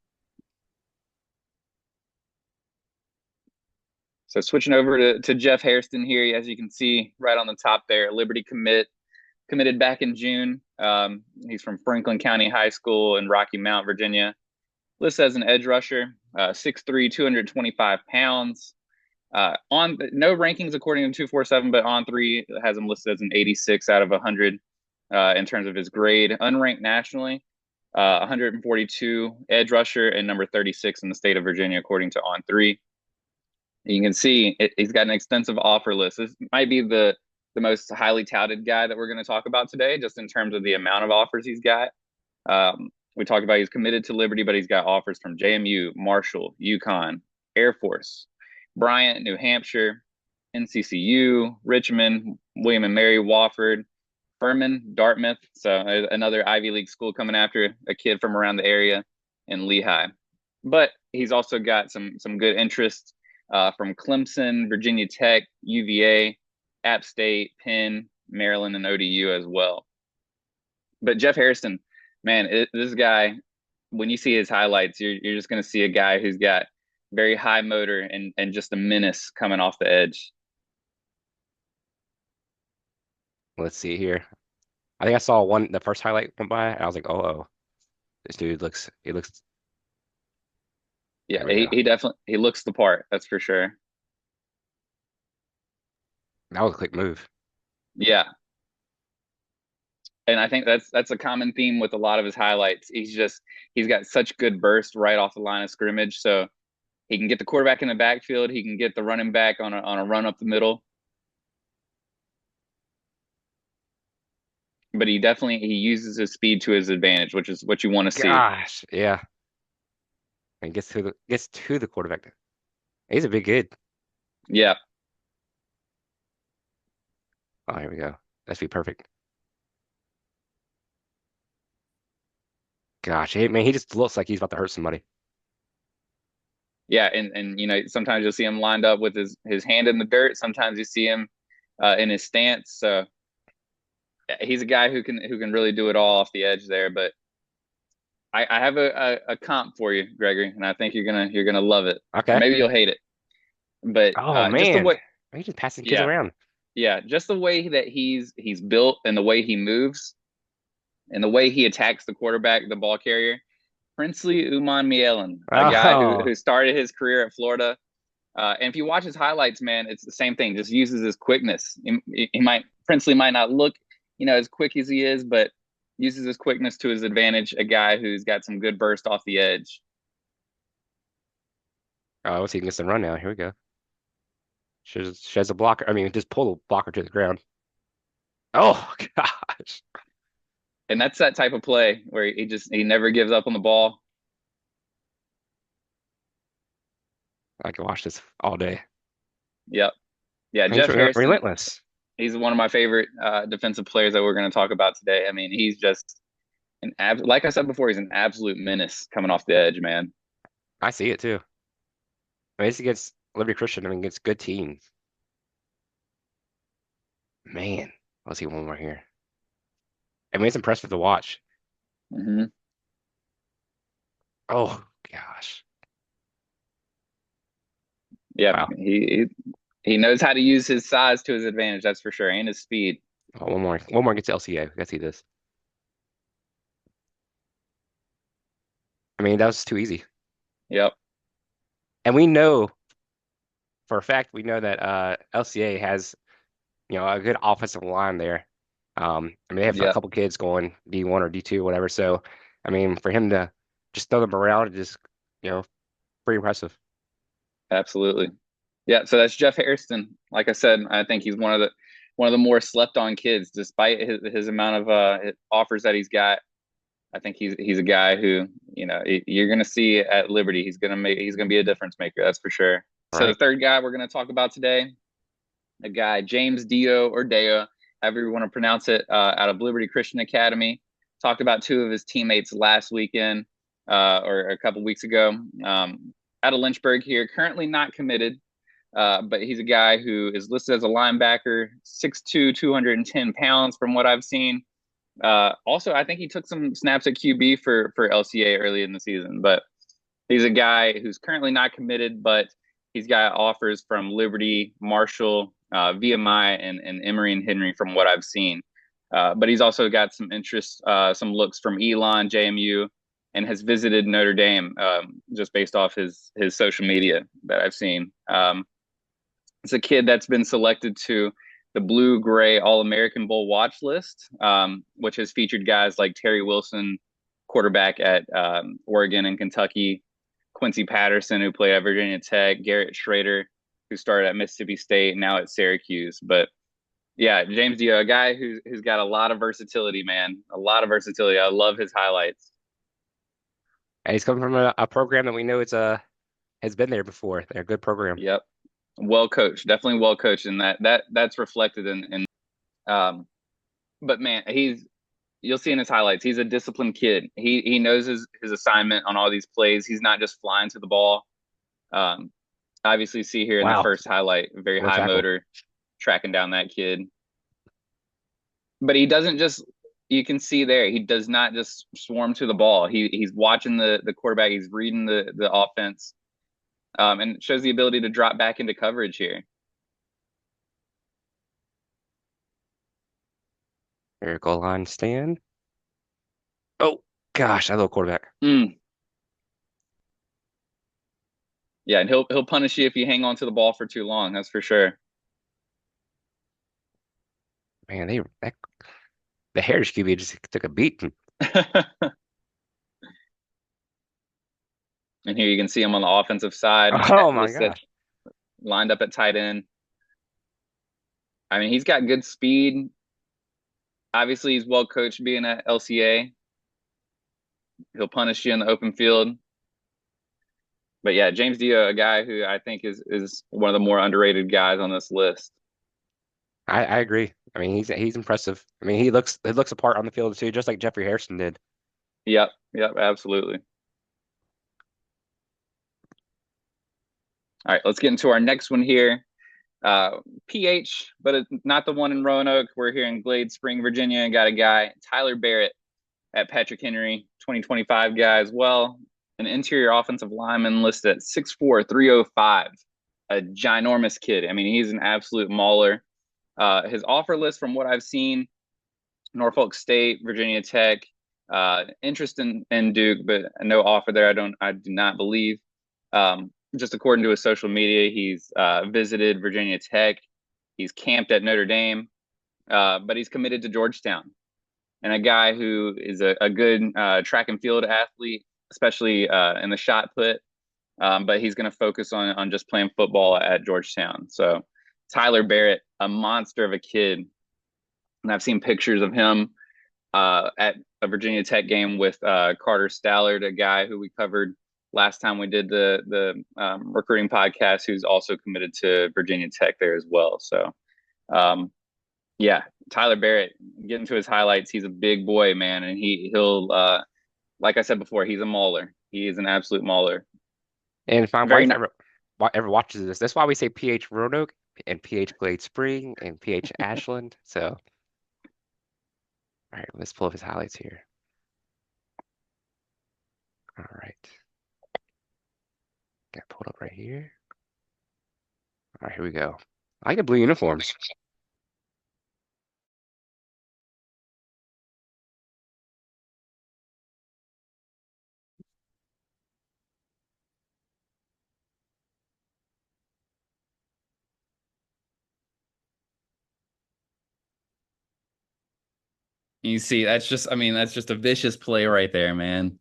So switching over to Jeff Hairston here, as you can see right on the top there, Liberty committed back in June. He's from Franklin County High School in Rocky Mount, Virginia. Listed as an edge rusher, 6'3", 225 pounds. On no rankings according to 247, but On3 has him listed as an 86 out of 100 in terms of his grade. Unranked nationally, 142 edge rusher and number 36 in the state of Virginia according to On3. You can see he's got an extensive offer list. This might be the most highly touted guy that we're going to talk about today, just in terms of the amount of offers he's got. We talked about he's committed to Liberty, but he's got offers from JMU, Marshall, UConn, Air Force, Bryant, New Hampshire, NCCU, Richmond, William and Mary, Wofford, Furman, Dartmouth. So another Ivy League school coming after a kid from around the area, in Lehigh. But he's also got some good interest from Clemson, Virginia Tech, UVA, App State, Penn, Maryland, and ODU as well. But Jeff Hairston, man, this guy, when you see his highlights, you're just going to see a guy who's got very high motor and just a menace coming off the edge. Let's see here. I think I saw the first highlight went by, and I was like, oh, this dude looks. Yeah, he definitely looks the part. That's for sure. That was a quick move. Yeah. And I think that's a common theme with a lot of his highlights. He's got such good burst right off the line of scrimmage. So he can get the quarterback in the backfield. He can get the running back on a run up the middle. But he uses his speed to his advantage, which is what you want to see. Gosh, yeah. And gets to the quarterback. He's a big kid. Yeah. Oh, here we go. That's be perfect. Gosh, man, he just looks like he's about to hurt somebody. Yeah, and sometimes you'll see him lined up with his hand in the dirt. Sometimes you see him in his stance. So he's a guy who can really do it all off the edge there. But I have a comp for you, Gregory, and I think you're gonna love it. Okay. Maybe you'll hate it. But man, just the way, he's just passing kids around. Yeah, just the way that he's built and the way he moves and the way he attacks the quarterback, the ball carrier. Princely Umanmielen, a guy who started his career at Florida. And if you watch his highlights, man, it's the same thing. Just uses his quickness. Princely might not look, as quick as he is, but uses his quickness to his advantage. A guy who's got some good burst off the edge. Oh, let's see if he gets the run now. Here we go. Sheds a blocker. I mean, just pull the blocker to the ground. Oh gosh. And that's that type of play where he never gives up on the ball. I can watch this all day. Yep. Yeah, Jeff Hairston, relentless. He's one of my favorite defensive players that we're going to talk about today. I mean, he's just like I said before, he's an absolute menace coming off the edge, man. I see it too. I mean, it's against Liberty Christian. I mean, it's good teams. Man, let's see one more here. I mean, it's impressive to watch. Mm-hmm. Oh gosh. Yeah, wow. He knows how to use his size to his advantage. That's for sure, and his speed. Oh, one more gets LCA. Let's see this. I mean, that was too easy. Yep. And we know for a fact that LCA has a good offensive line there. I mean, they have a couple kids going D1 or D2, whatever. So, I mean, for him to just throw them around, just pretty impressive. Absolutely. Yeah, so that's Jeff Hairston. Like I said, I think he's one of the more slept on kids, despite his amount of offers that he's got. I think he's a guy who, you're gonna see at Liberty. He's gonna be a difference maker, that's for sure. So the third guy we're gonna talk about today, a guy James Dio or Deo, however you want to pronounce it, out of Liberty Christian Academy. Talked about two of his teammates last weekend or a couple weeks ago. Out of Lynchburg here, currently not committed. But he's a guy who is listed as a linebacker, 6'2", 210 pounds from what I've seen. Also, I think he took some snaps at QB for LCA early in the season. But he's a guy who's currently not committed, but he's got offers from Liberty, Marshall, VMI, and Emory and Henry from what I've seen. But he's also got some interest, some looks from Elon, JMU, and has visited Notre Dame just based off his social media that I've seen. It's a kid that's been selected to the Blue-Gray All-American Bowl watch list, which has featured guys like Terry Wilson, quarterback at Oregon and Kentucky, Quincy Patterson, who played at Virginia Tech, Garrett Schrader, who started at Mississippi State, now at Syracuse. But yeah, James Dio, a guy who's got a lot of versatility, man, a lot of versatility. I love his highlights. And he's coming from a program that we know has been there before. They're a good program. Yep. Well coached, definitely well coached, and that's reflected in but man, you'll see in his highlights, he's a disciplined kid. He knows his assignment on all these plays. He's not just flying to the ball. Obviously see here in the first highlight, very high motor, tracking down that kid. But he doesn't just, you can see there, he does not just swarm to the ball. He's watching the quarterback, he's reading the offense. And it shows the ability to drop back into coverage here. Goal line stand. Oh gosh, that little quarterback. Yeah, and he'll punish you if you hang on to the ball for too long. That's for sure. Man, the Harris QB just took a beating. And here you can see him on the offensive side. Oh my gosh. Lined up at tight end. I mean, he's got good speed. Obviously, he's well coached being at LCA. He'll punish you in the open field. But yeah, James Dio, a guy who I think is one of the more underrated guys on this list. I agree. I mean, he's impressive. I mean, he looks a part on the field too, just like Jeffrey Harrison did. Yep, absolutely. All right, let's get into our next one here. PH, but it's not the one in Roanoke. We're here in Glade Spring, Virginia, and got a guy, Tyler Barrett, at Patrick Henry, 2025 guy as well. An interior offensive lineman listed at 6'4", 305. A ginormous kid. I mean, he's an absolute mauler. His offer list, from what I've seen, Norfolk State, Virginia Tech, interest in Duke, but no offer there. I do not believe. Just according to his social media, he's visited Virginia Tech. He's camped at Notre Dame, but he's committed to Georgetown. And a guy who is a good track and field athlete, especially in the shot put. But he's going to focus on just playing football at Georgetown. So Tyler Barrett, a monster of a kid. And I've seen pictures of him at a Virginia Tech game with Carter Stallard, a guy who we covered last time we did the recruiting podcast, who's also committed to Virginia Tech there as well. So, yeah, Tyler Barrett, get into his highlights. He's a big boy, man. And he'll like I said before, he's a mauler. He is an absolute mauler. And if my wife ever watches this, that's why we say PH Roanoke and PH Glade Spring and PH Ashland. So, all right, let's pull up his highlights here. All right. Got pulled up right here. All right, here we go. I like the blue uniforms. You see, that's just a vicious play right there, man.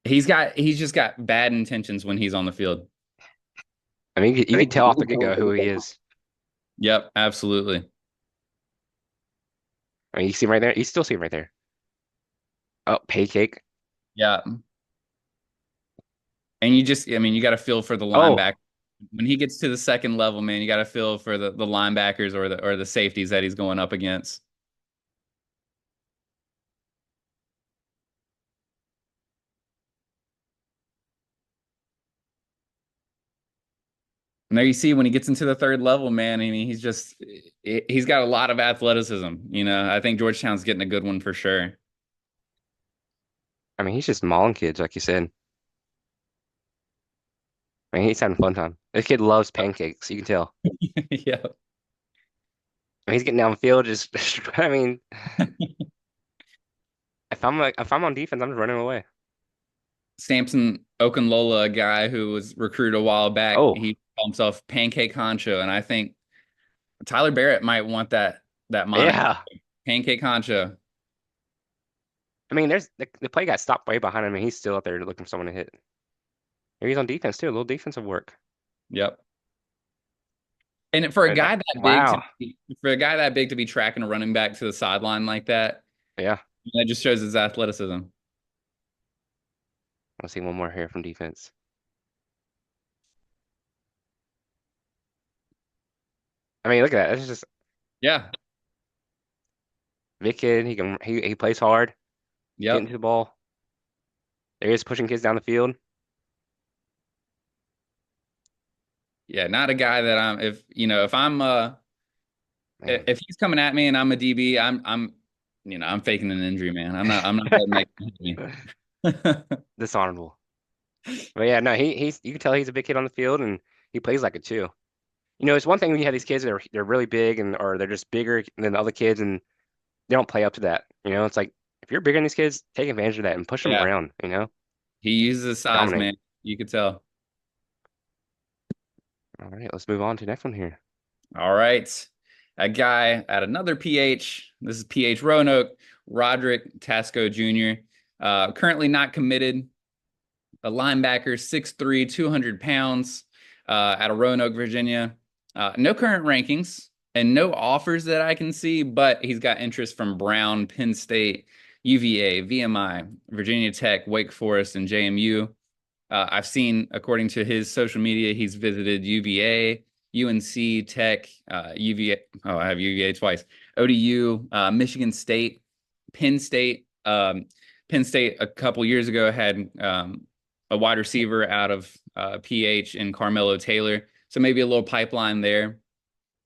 He's just got bad intentions when he's on the field. I mean, you can tell off the get-go who he is. Yep, absolutely. I mean, you see him right there. You still see him right there. Oh, pancake. Yeah. And I mean, you got to feel for the Oh, linebacker. When he gets to the second level, man, you got to feel for the linebackers or the safeties that he's going up against. And there you see when he gets into the third level, man, I mean, he's got a lot of athleticism. You know, I think Georgetown's getting a good one for sure. I mean, he's just mauling kids, like you said. I mean, he's having fun time. This kid loves pancakes. You can tell. Yeah. I mean, he's getting down the field. Just, I mean, if I'm on defense, I'm just running away. Samson Okunlola, a guy who was recruited a while back, Oh, he called himself Pancake Honcho, and I think Tyler Barrett might want that moniker, yeah. Pancake Honcho. I mean, there's the play got stopped way behind him, and he's still out there looking for someone to hit. Maybe he's on defense too. A little defensive work. Yep. And for a guy that big Wow. for a guy that big to be tracking a running back to the sideline like that, Yeah. that just shows his athleticism. I'll see one more here from defense. I mean, look at that. It's just Yeah. big kid. He plays hard. Yep. Getting to the ball. There he is pushing kids down the field. Yeah, not a guy that if I'm Man, if he's coming at me and I'm a DB, I'm faking an injury, man. I'm not letting that hit me. dishonorable. But yeah, no, he's you can tell he's a big kid on the field and he plays like it too. You know, it's one thing when you have these kids that they're really big or they're just bigger than the other kids and they don't play up to that. You know, it's like if you're bigger than these kids, take advantage of that and push them Yeah. around, you know? He uses his size, Dominate. man. You could tell. All right, let's move on to the next one here. All right. A guy at another PH. This is PH Roanoke, Roderick Tasco Jr. Currently not committed. A linebacker, 6'3", 200 pounds, out of Roanoke, Virginia. No current rankings and no offers that I can see, but he's got interest from Brown, Penn State, UVA, VMI, Virginia Tech, Wake Forest, and JMU. I've seen, according to his social media, he's visited UVA, UNC, Tech, UVA. Oh, I have UVA twice. ODU, Michigan State, Penn State. Penn State a couple years ago had a wide receiver out of PH and Carmelo Taylor. So maybe a little pipeline there.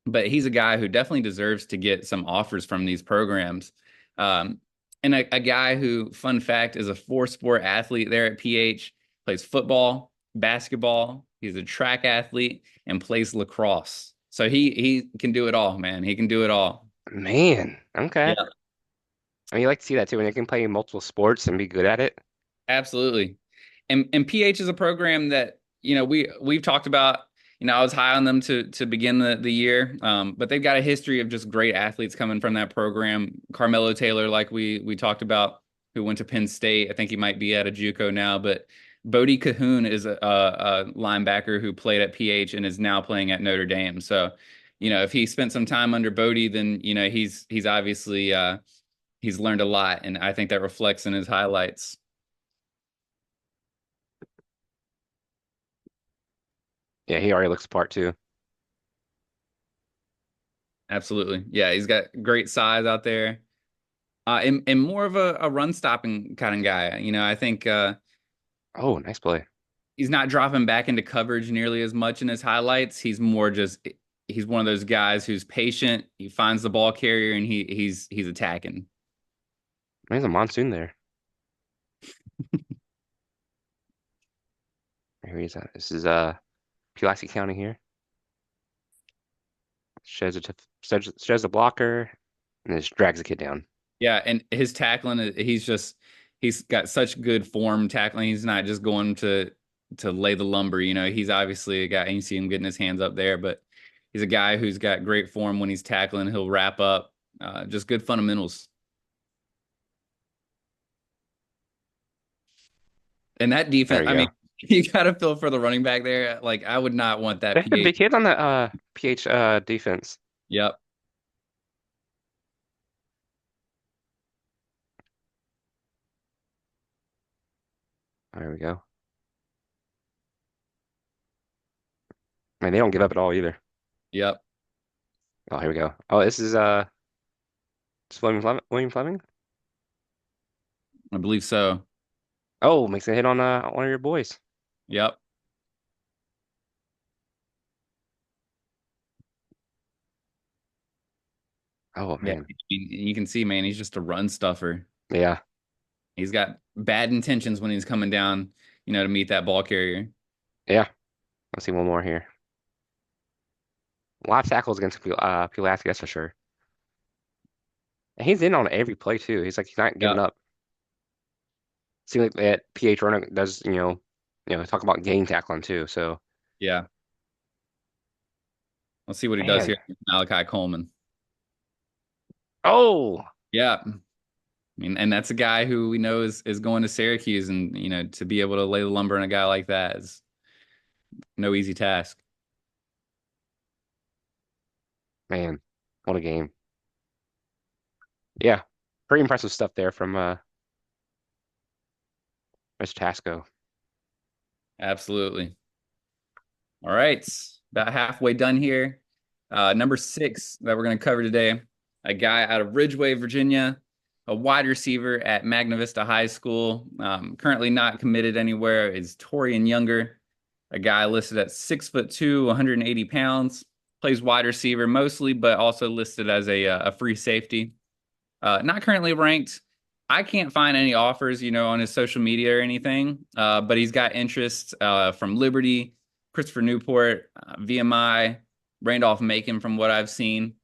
But he's a guy who definitely deserves to get some offers from these programs. And a guy who, fun fact, is a 4-sport athlete there at PH. Plays football, basketball. He's a track athlete and plays lacrosse. So he can do it all, man. He can do it all. Man, okay. Yeah, I mean, you like to see that too when they can play multiple sports and be good at it. absolutely. And PH is a program that, we've talked about. I was high on them to begin the year, but they've got a history of just great athletes coming from that program. Carmelo Taylor, like we talked about, who went to Penn State. I think he might be at a JUCO now, but Bodie Cahoon is a linebacker who played at PH and is now playing at Notre Dame. So, if he spent some time under Bodie, then he's obviously he's learned a lot, and I think that reflects in his highlights. Yeah, he already looks the part too. Absolutely. Yeah, he's got great size out there. And more of a run stopping kind of guy. I think Oh, nice play. he's not dropping back into coverage nearly as much in his highlights. He's one of those guys who's patient. He finds the ball carrier and he's attacking. There's a monsoon there. Here he is. This is Pulaski County here. Shows the blocker and just drags the kid down. Yeah, and his tackling, he's got such good form tackling. He's not just going to lay the lumber. He's obviously a guy, and you see him getting his hands up there, but he's a guy who's got great form when he's tackling. He'll wrap up. Just good fundamentals. And that defense, I mean, You gotta feel for the running back there. Like I would not want that There's some PH. big kids on the PH defense. Yep. There we go. Man, they don't give up at all either. Yep. Oh, here we go. Oh, this is William Fleming. William Fleming. I believe so. Oh, makes a hit on one of your boys. Yep. Oh Yeah. man. You can see, man, he's just a run stuffer. Yeah. He's got bad intentions when he's coming down, to meet that ball carrier. Yeah. Let's see one more here. A lot of tackles against Pulaski, that's for sure. And he's in on every play too. He's not giving Yep. up. Seems like that PH runner does, talk about game tackling too. So Yeah. Let's see what he does man. here. Malachi Coleman. Oh, Yeah. I mean, and that's a guy who we know is going to Syracuse, and to be able to lay the lumber on a guy like that is no easy task. man, what a game. Yeah. Pretty impressive stuff there from Mr. Tasco. Absolutely. All right, about halfway done here. Number 6 that we're going to cover today, a guy out of Ridgeway, Virginia, a wide receiver at Magna Vista High School, currently not committed anywhere, is Torian Younger, a guy listed at 6'2", 180 pounds, plays wide receiver mostly, but also listed as a free safety. Not currently ranked. I can't find any offers, on his social media or anything, but he's got interest from Liberty, Christopher Newport, VMI, Randolph-Macon from what I've seen,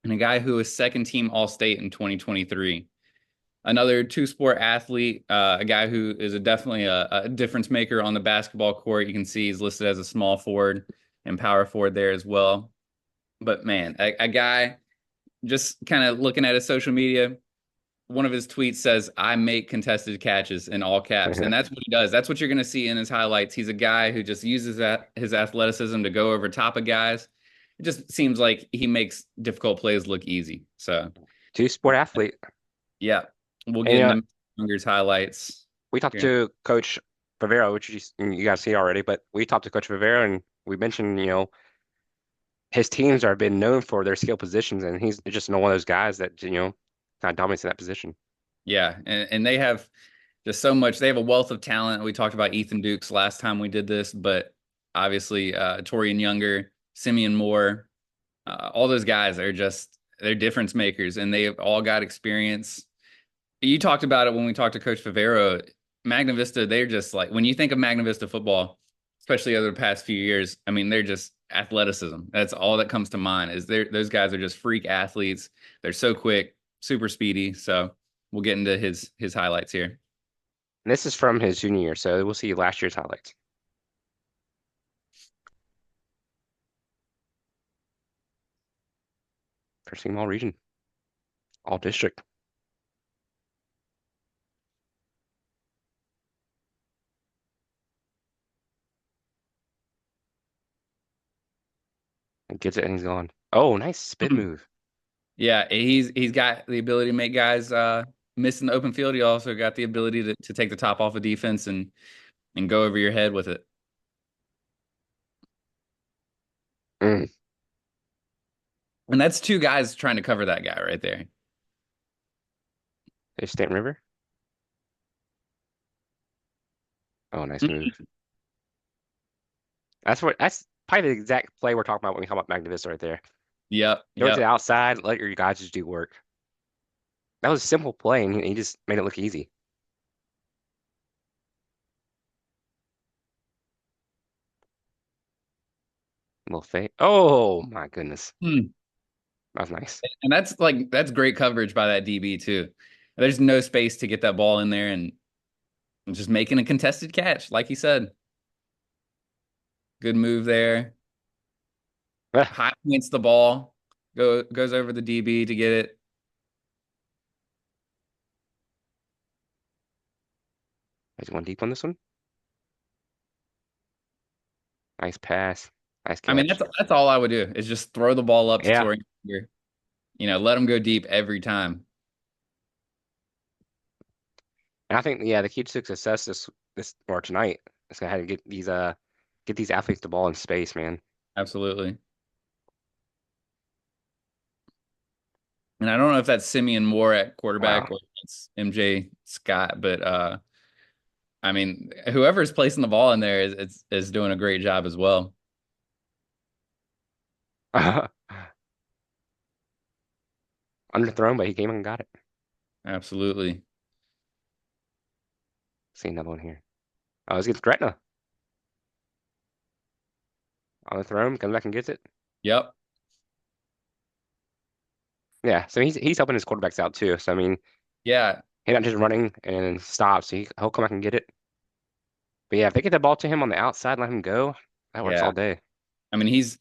and a guy who was second team All-State in 2023. Another two-sport athlete, a guy who is definitely a difference maker on the basketball court. You can see he's listed as a small forward and power forward there as well. But man, a guy, just kind of looking at his social media, one of his tweets says, "I make contested catches" in all caps. And that's what he does. That's what you're going to see in his highlights. He's a guy who just uses his athleticism to go over top of guys. It just seems like he makes difficult plays look easy. So, Two-sport athlete. yeah, we'll And get into Younger's highlights. we talked here. to Coach Favero, which you guys see already, but we talked to Coach Favero and we mentioned, his teams are been known for their skill positions, and he's just one of those guys that, kind of dominates in that position. Yeah, and they have just so much. They have a wealth of talent. We talked about Ethan Dukes last time we did this, but obviously Torian Younger, Simeon Moore, all those guys are they're difference makers, and they've all got experience. You talked about it when we talked to Coach Favero. Magna Vista, they're just like, when you think of Magna Vista football, especially over the past few years, I mean, they're just athleticism. That's all that comes to mind. Is those guys are just freak athletes. They're so quick, super speedy. So we'll get into his highlights here. And this is from his junior year, so we'll see last year's highlights. First team all region, all district. And gets it and he's gone. Oh, nice spin move. Yeah, he's got the ability to make guys miss in the open field. He also got the ability to take the top off of defense and go over your head with it. Mm. And that's two guys trying to cover that guy right there. Hey, Stanton River. Oh, nice move. That's probably the exact play we're talking about when we talk about Magna Vista right there. Yep. Go to Yep. the outside, let your guys just do work. That was a simple play, and he just made it look easy. Little fake. Oh my goodness. Hmm. That was nice. And that's great coverage by that DB too. There's no space to get that ball in there and just making a contested catch, like he said. Good move there. High points the ball, goes over the DB to get it. He's going deep on this one. Nice pass. Nice I mean, catch. that's all I would do is just throw the ball up to Yeah. Tori Younger. Let him go deep every time. And I think the key to success this or tonight is gonna have to get these athletes the ball in space, man. Absolutely. And I don't know if that's Simeon Moore at quarterback Wow. or it's MJ Scott, but I mean, whoever's placing the ball in there is doing a great job as well. Underthrown, but he came and got it. Absolutely. See another one here. Oh, it's against Gretna. Underthrown, comes back and gets it. Yep. Yeah, so he's helping his quarterbacks out too. So I mean, Yeah. he's not just running and stops. He'll come back and get it. But yeah, if they get the ball to him on the outside, let him go. That works Yeah. all day. I mean, he's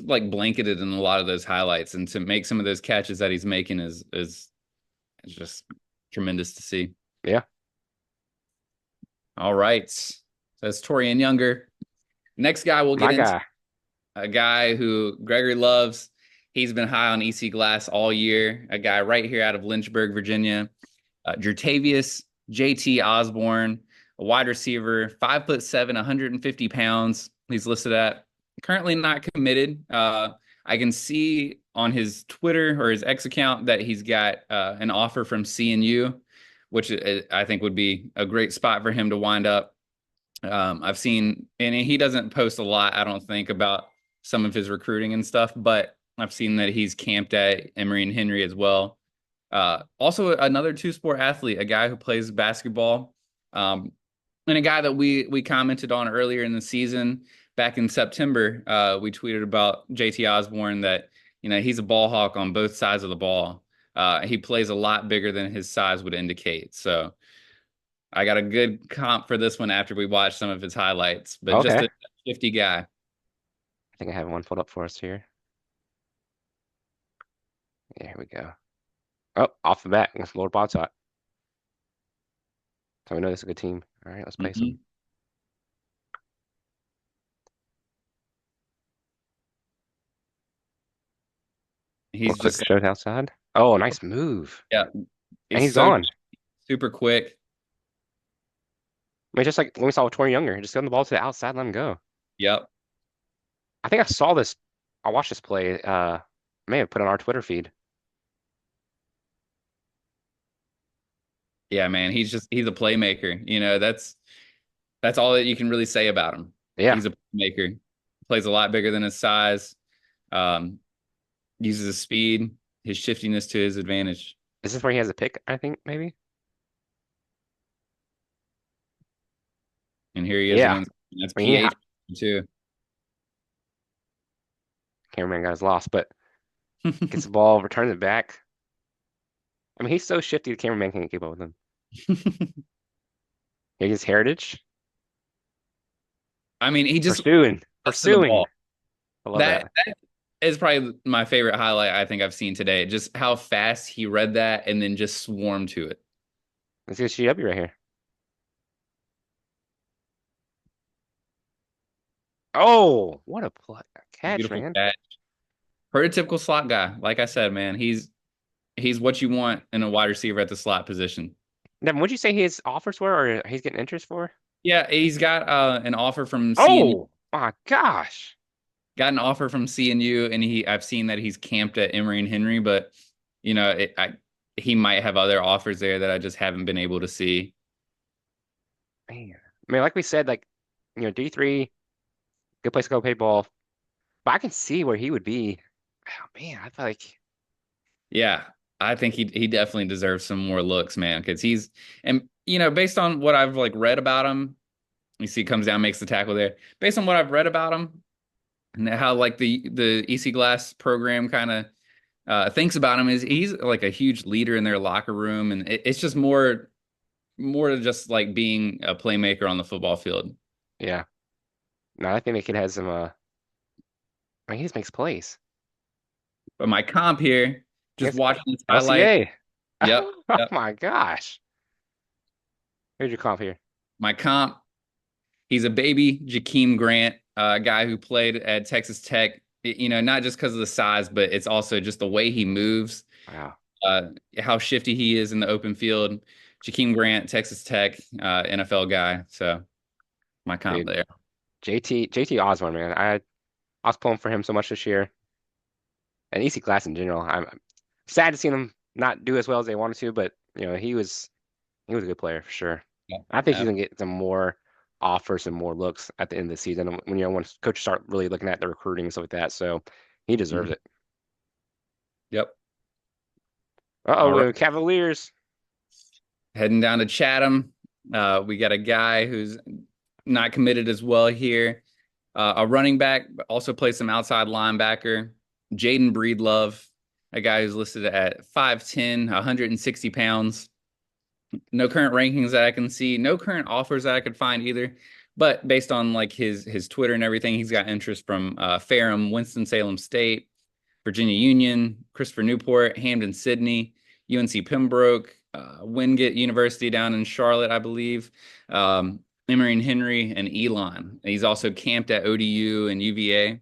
like blanketed in a lot of those highlights, and to make some of those catches that he's making is just tremendous to see. Yeah. All right. So that's Torian Younger. Next guy we'll get My into guy. a guy who Gregory loves. He's been high on EC Glass all year. A guy right here out of Lynchburg, Virginia. Jertavius JT Osborne, a wide receiver, 5'7", 150 pounds. He's listed at currently not committed. I can see on his Twitter or his X account that he's got an offer from CNU, which I think would be a great spot for him to wind up. I've seen, and he doesn't post a lot, I don't think, about some of his recruiting and stuff, but I've seen that he's camped at Emory and Henry as well. Also, another two-sport athlete, a guy who plays basketball, and a guy that we commented on earlier in the season. Back in September, we tweeted about JT Osborne that he's a ball hawk on both sides of the ball. He plays a lot bigger than his size would indicate. So I got a good comp for this one after we watched some of his highlights, but just Okay. a shifty guy. I think I have one pulled up for us here. Yeah, here we go. Oh, off the bat against Lord Botsot. So we know this is a good team. All right, let's play some. He's Quick just straight outside. Oh, nice move. yeah, And he's so gone. super quick. I mean, just like when we saw with Tori Younger, just send the ball to the outside, let him go. Yep. I think I saw this. I watched this play. May have put on our Twitter feed. Yeah, man, he's a playmaker. That's all that you can really say about him. Yeah. He's a playmaker. Plays a lot bigger than his size. Uses his speed, his shiftiness to his advantage. Is this where he has a pick, I think, maybe? And here he is Yeah. against that's I mean, PH too. Cameraman got his loss, but gets the ball, returns it back. I mean, he's so shifty, the cameraman can't keep up with him. Here's Heritage. I mean, he just Pursuing. the ball. I love that. That is probably my favorite highlight I think I've seen today. Just how fast he read that and then just swarmed to it. Let's get GW right here. Oh, what a catch, Beautiful man. catch. Prototypical slot guy. Like I said, man, he's what you want in a wide receiver at the slot position. Devin, what'd you say his offers were, or he's getting interest for? Yeah, he's got an offer from CNU. Oh my gosh. Got an offer from CNU, and I've seen that he's camped at Emory and Henry, but he might have other offers there that I just haven't been able to see. Man. I mean, like we said, D3, good place to go play ball. But I can see where he would be. Oh man, I feel like Yeah, I think he definitely deserves some more looks, man, because based on what I've read about him, you see, comes down, makes the tackle there. Based on what I've read about him, and how the EC Glass program kind of thinks about him, is he's like a huge leader in their locker room, and it's just more to just being a playmaker on the football field. yeah. No, I think the kid has some I mean, he just makes plays. But my comp here, just watching this highlight. LCA. Yep. Oh my gosh. Here's your comp here. My comp, he's a baby Jakeem Grant. a guy who played at Texas Tech. You know, not just because of the size, but it's also just the way he moves, Wow. how shifty he is in the open field. Jakeem Grant, Texas Tech, NFL guy. So my comp Dude, there. JT Osborne, man. I was pulling for him so much this year, and EC Glass in general. I'm sad to see him not do as well as they wanted to, but he was a good player for sure. Yeah. I think he's gonna get some more offers and more looks at the end of the season when when coaches start really looking at the recruiting and stuff like that. So he deserves Mhm. it. Yep. All right. Uh-oh, Cavaliers. Heading down to Chatham. We got a guy who's not committed as well here. A running back, but also plays some outside linebacker. Jaden Breedlove, a guy who's listed at 5'10", 160 pounds. No current rankings that I can see. No current offers that I could find either. But based on like his Twitter and everything, he's got interest from Ferrum, Winston-Salem State, Virginia Union, Christopher Newport, Hampden Sydney, UNC Pembroke, Wingate University down in Charlotte, I believe, Emory and Henry, and Elon. He's also camped at ODU and UVA.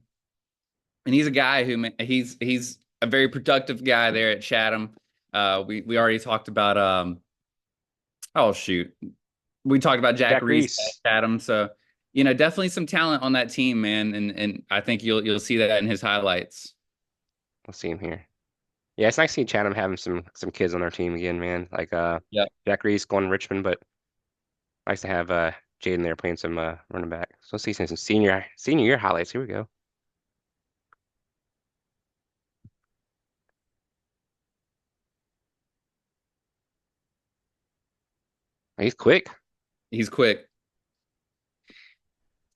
And he's a guy who he's a very productive guy there at Chatham. We already talked about oh shoot, we talked about Jack Jack Reese Reese. at Chatham. So definitely some talent on that team, man, and I think you'll see that in his highlights. Let's see him here. Yeah, it's nice seeing Chatham having some kids on their team again, man. Like Yeah. Jack Reese going to Richmond, but nice to have Jaden there playing some running back. So let's see some senior year highlights. Here we go. He's quick. He's quick.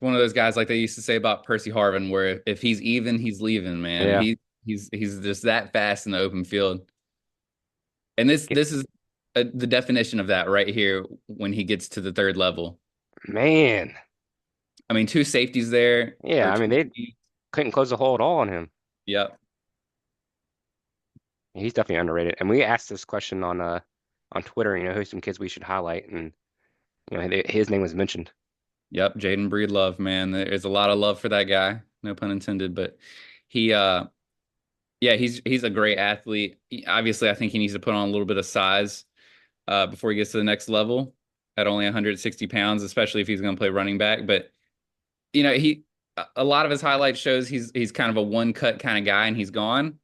One of those guys like they used to say about Percy Harvin, where if he's even, he's leaving, man. Yeah. He's just that fast in the open field. And this is the definition of that right here when he gets to the third level. Man. I mean, two safeties there. Yeah, I mean they couldn't close the hole at all on him. Yep. He's definitely underrated. And we asked this question on Twitter, who's some kids we should highlight, and his name was mentioned. Yep, Jaden Breedlove, man. There's a lot of love for that guy. No pun intended, but he yeah, he's a great athlete. Obviously, I think he needs to put on a little bit of size before he gets to the next level at only 160 pounds, especially if he's going to play running back. But a lot of his highlight shows he's kind of a one cut kind of guy, and he's gone.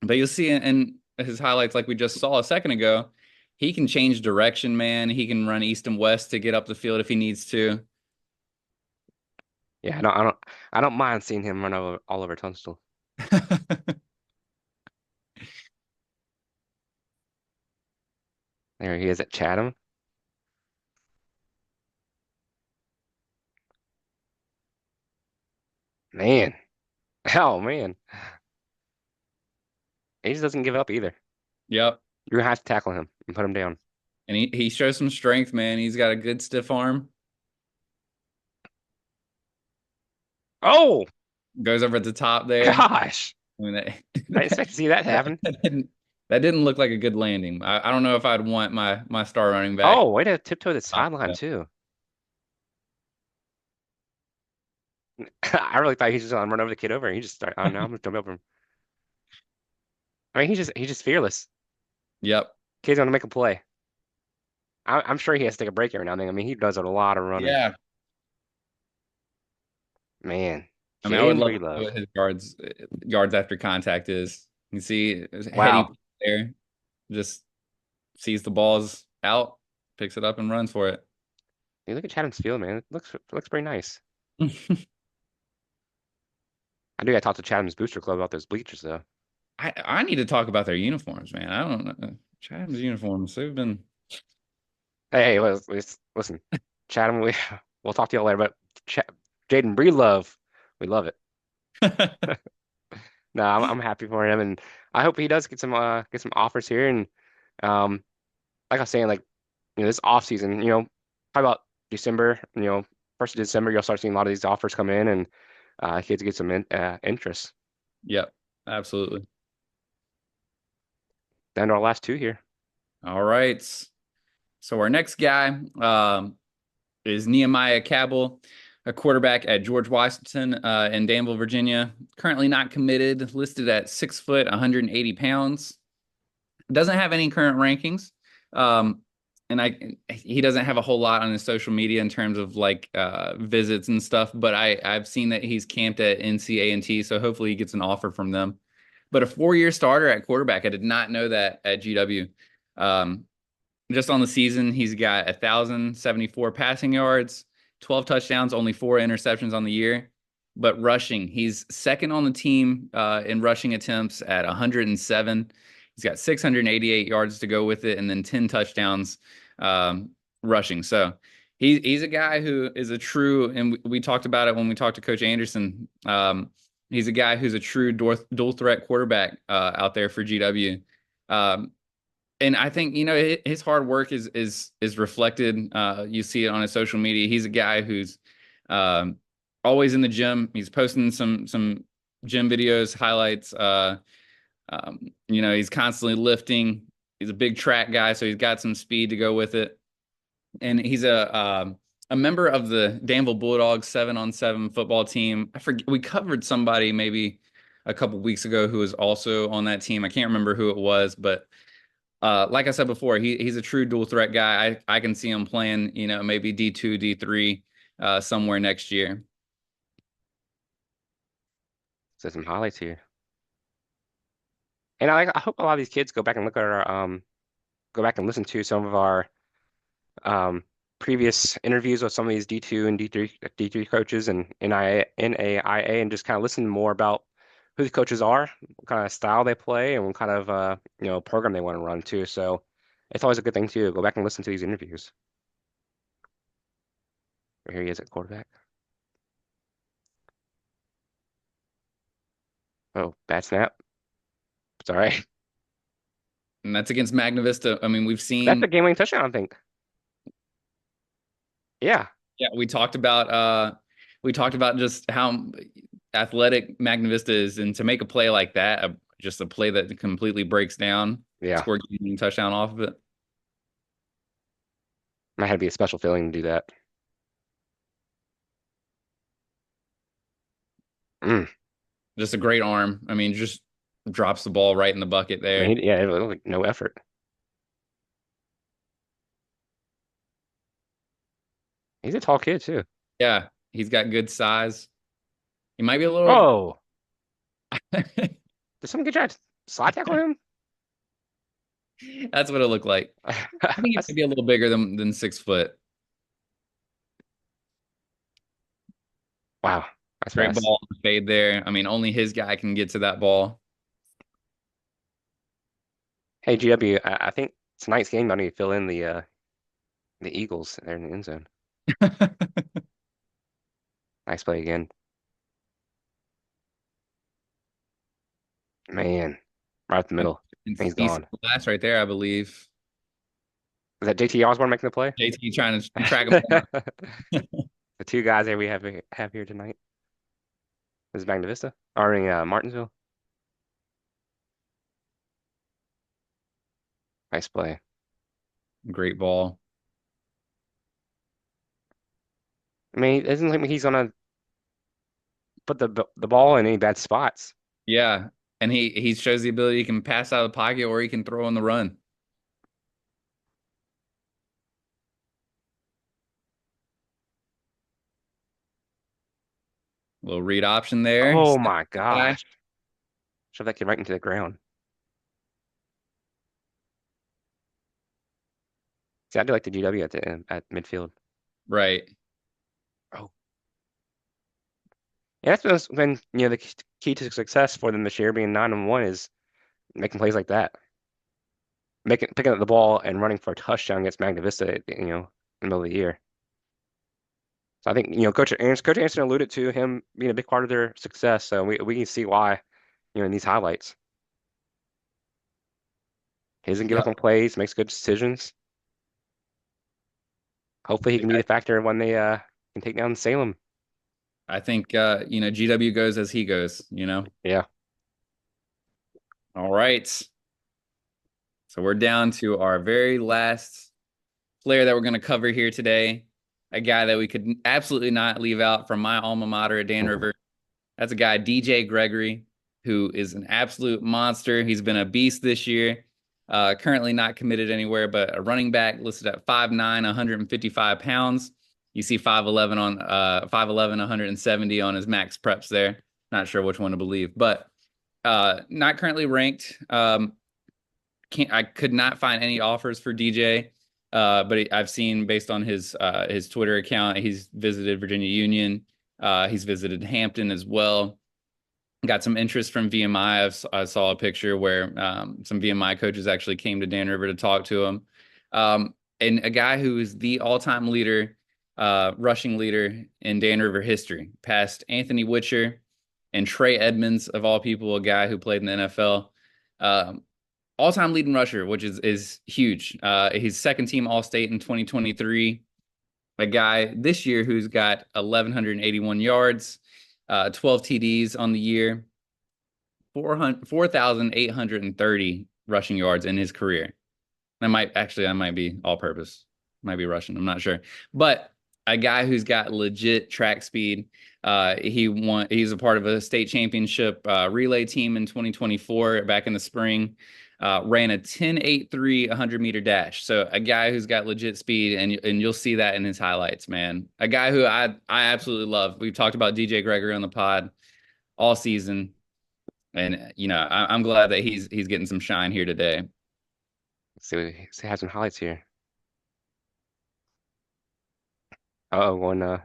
But you'll see in his highlights, like we just saw a second ago, he can change direction, man. He can run east and west to get up the field if he needs to. Yeah, I don't mind seeing him run all over Tunstall. There he is at Chatham. Man. Oh man. He just doesn't give up either. Yep. You're gonna have to tackle him and put him down. And he shows some strength, man. He's got a good stiff arm. Oh Goes over at the top there. gosh. I mean, I didn't expect to see that happen. that didn't look like a good landing. I don't know if I'd want my star running back. Oh, way to tiptoe the sideline too. I really thought he was just gonna run over the kid over, and he just started. Oh no, I'm gonna jump over him. I mean, he's just fearless. Yep. Kid's gonna make a play. I'm sure he has to take a break every now and then. I mean, he does a lot of running. Yeah. Man. I mean, I would love to Jaden know what his yards after contact is. You see, Wow. heady there, just sees the balls out, picks it up, and runs for it. Hey, look at Chatham's field, man. It looks pretty nice. I do gotta talk to Chatham's booster club about those bleachers though. I need to talk about their uniforms, man. I don't know. Chatham's uniforms, they've been. Hey, listen, Chatham. We'll talk to y'all later. But Jaden Breedlove, we love it. No, I'm happy for him, and I hope he does get some offers here. And like I was saying, like this off season, probably about December, 1st of December, you'll start seeing a lot of these offers come in, and kids get some interest. Yep, absolutely. Down to our last two here. All right. So our next guy is Nehemiah Cabell, a quarterback at George Washington in Danville, Virginia. Currently not committed, listed at 6 foot, 180 pounds. Doesn't have any current rankings. And he doesn't have a whole lot on his social media in terms of like visits and stuff, but I've seen that he's camped at NC-A&T, so hopefully he gets an offer from them. But a 4-year starter at quarterback, I did not know that at GW. Just on the season, he's got 1,074 passing yards, 12 touchdowns, only 4 interceptions on the year. But rushing, he's second on the team in rushing attempts at 107. He's got 688 yards to go with it, and then 10 touchdowns rushing. So he's a guy who is a true, and we talked about it when we talked to Coach Anderson. He's a guy who's a true dual threat quarterback out there for GW. And I think, you know, his hard work is reflected. You see it on his social media. He's a guy who's always in the gym. He's posting some gym videos, highlights. You know, he's constantly lifting. He's a big track guy, so he's got some speed to go with it. And he's a member of the Danville Bulldogs 7-on-7 football team. I forget, we covered somebody maybe a couple weeks ago who was also on that team. I can't remember who it was, but like I said before, he's a true dual threat guy. I can see him playing, you know, maybe D2, D3 somewhere next year. So some highlights here. And I hope a lot of these kids go back and look at our go back and listen to some of our previous interviews with some of these D2 and D3 coaches and NAIA and just kind of listen more about who the coaches are, what kind of style they play, and what kind of you know, program they want to run too. So it's always a good thing to go back and listen to these interviews. Here he is at quarterback. Oh, bad snap. It's all right. And that's against Magna Vista. I mean, we've seen That's a game-winning touchdown, I think. Yeah. Yeah, we talked about just how athletic Magna Vista is, and to make a play like that, just a play that completely breaks down, Yeah. score a game touchdown off of it. Might have to be a special feeling to do that. Just a great arm. I mean, just drops the ball right in the bucket there. I mean, yeah, it was like no effort. He's a tall kid too. Yeah, he's got good size. He might be a little. Oh, did someone get try to slide tackle him? That's what it looked like. I think he might be a little bigger than 6 foot. Wow, that's Great fast. ball fade there. I mean, only his guy can get to that ball. Hey, GW, I think tonight's game I need to fill in the Eagles. They're in the end zone. Nice play again. Man, right up the middle. He's gone. Last right there, I believe. Is that JT Osborne making the play? JT trying to track him down. The two guys that we have here tonight. This is Magna Vista, or in Martinsville. Nice play. Great ball. I mean, it doesn't like he's gonna put the ball in any bad spots. Yeah, and he shows the ability he can pass out of the pocket or he can throw on the run. Little read option there. Oh my gosh. Shove that kid right into the ground. See, I do like the GW at midfield. Right. Oh. Yeah, that's when you know the key to success for them this year being 9-1 is making plays like that. Picking up the ball and running for a touchdown against Magna Vista, you know, in the middle of the year. So I think, you know, Coach Anderson alluded to him being a big part of their success. So we can see why, you know, in these highlights. He doesn't give up on plays, makes good decisions. Hopefully he can be the factor when they can take down Salem. I think you know, GW goes as he goes, you know. Yeah. All right. So we're down to our very last player that we're going to cover here today. a guy that we could absolutely not leave out from my alma mater at Dan River. That's a guy, DJ Gregory, who is an absolute monster. He's been a beast this year. Currently not committed anywhere, but a running back listed at 5'9", 155 pounds. You see 5'11 on 5'11, 170 on his max preps there. Not sure which one to believe, but not currently ranked. I could not find any offers for DJ, but I've seen based on his Twitter account, he's visited Virginia Union. He's visited Hampton as well. Got some interest from VMI. I saw a picture where some VMI coaches actually came to Dan River to talk to him. And a guy who is the all-time leader, rushing leader in Dan River history, past Anthony Witcher and Trey Edmonds, of all people, a guy who played in the NFL. All-time leading rusher, which is huge. He's second team All-State in 2023. A guy this year who's got 1,181 yards, 12 TDs on the year, 4,830 rushing yards in his career. That might be all-purpose. Might be rushing. I'm not sure. But a guy who's got legit track speed. He's a part of a state championship relay team in 2024 back in the spring. Ran a 10.83 100-meter dash. So a guy who's got legit speed, and you'll see that in his highlights, man. A guy who I absolutely love. We've talked about DJ Gregory on the pod all season, and I'm glad that he's getting some shine here today. Let's see, he has some highlights here. One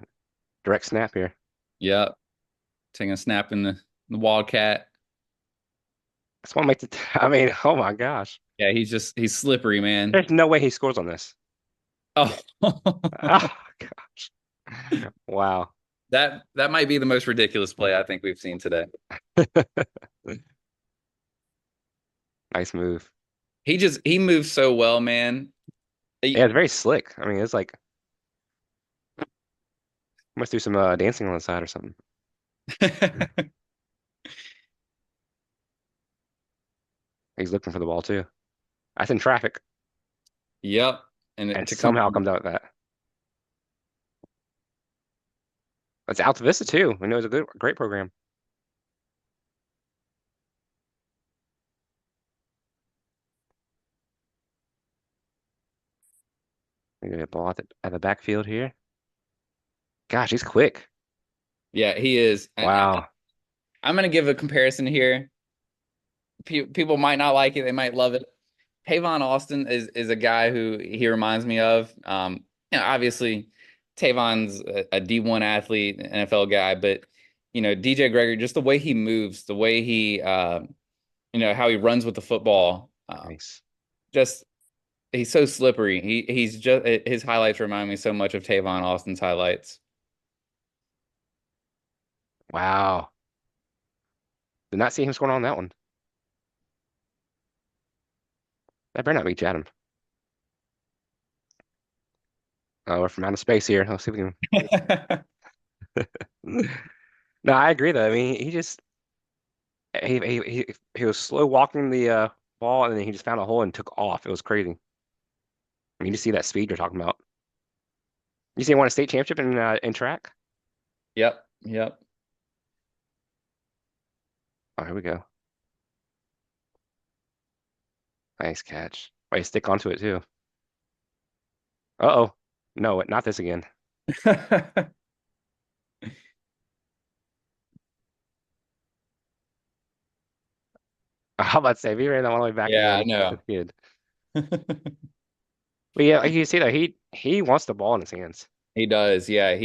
direct snap here. Yep, taking a snap in the Wildcat. This one makes it. I mean, oh my gosh. Yeah, he's slippery, man. There's no way he scores on this. Oh, Oh gosh. Wow. That might be the most ridiculous play I think we've seen today. Nice move. He moves so well, man. Yeah, it's very slick. I mean, it's like must do some dancing on the side or something. He's looking for the ball too. That's in traffic, Yep. and somehow comes out with that. It's out to Vista too. We know it's a great program. We get a ball at the backfield here. Gosh, he's quick. Yeah, he is. Wow. I'm going to give a comparison here. People might not like it. They might love it. Tavon Austin is a guy who he reminds me of. Obviously, Tavon's a D1 athlete, NFL guy, but, DJ Gregory, just the way he moves, the way he, how he runs with the football. Nice. Just, he's so slippery. His highlights remind me so much of Tavon Austin's highlights. Wow. Did not see him scoring on that one. That better not be Chatham. Oh, we're from outer space here. Let's see if we can. No, I agree though. I mean, he was slow walking the ball, and then he just found a hole and took off. It was crazy. I mean, you just see that speed you're talking about. You see, he won a state championship in track. Yep. Oh, here we go. Nice catch. Wait, he stick onto it too. Uh-oh. No, not this again. How about say if he ran that one all the way back Yeah, again, I know. that's good. But yeah, like you see that he wants the ball in his hands. He does. Yeah,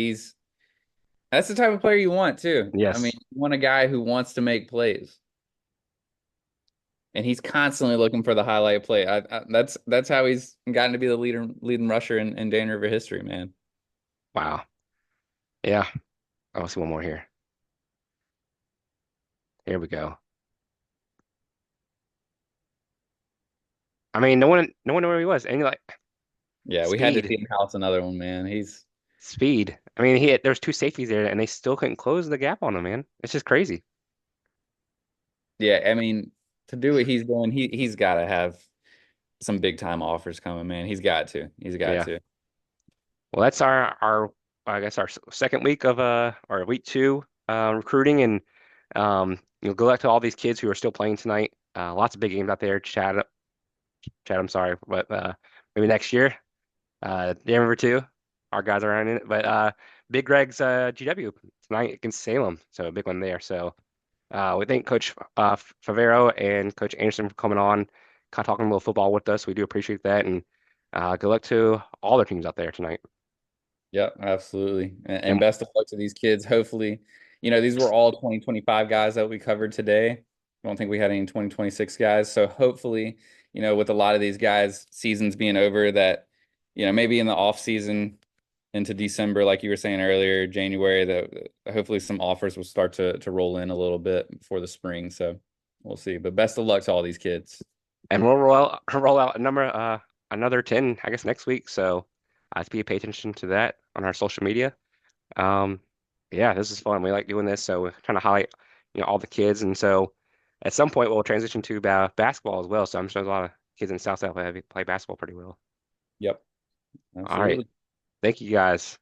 that's the type of player you want too. Yes. I mean, you want a guy who wants to make plays. And he's constantly looking for the highlight play. That's how he's gotten to be the leading rusher in Dan River history, man. Wow. Yeah. I'll see one more here. Here we go. I mean, no one knew where he was. And you're like, Yeah, we had to speed. see him house another one, man. He's Speed. I mean, there's two safeties there, and they still couldn't close the gap on him, man. It's just crazy. Yeah, I mean, to do what he's doing, he's got to have some big time offers coming, man. He's got to. Yeah. To. Well, that's our I guess our second week of or week two recruiting, and good luck to all these kids who are still playing tonight. Lots of big games out there. Chad, I'm sorry, but maybe next year. Denver too. Our guys are in it, but Big Greg's GW tonight against Salem, so a big one there. So we thank Coach Favero and Coach Anderson for coming on, kind of talking a little football with us. We do appreciate that, and good luck to all their teams out there tonight. Yep, absolutely. And And best of luck to these kids. Hopefully, these were all 2025 guys that we covered today. I don't think we had any 2026 guys. So hopefully, with a lot of these guys, seasons being over, that, maybe in the off season into December, like you were saying earlier, January, that hopefully some offers will start to roll in a little bit before the spring. So we'll see. But best of luck to all these kids. we'll roll out another 10, I guess, next week. So pay attention to that on our social media. Um, yeah, this is fun. We like doing this, so we're trying to highlight all the kids, and so at some point we'll transition to basketball as well. So I'm sure there's a lot of kids in Southside play basketball pretty well. Yep, All right, absolutely. thank you guys.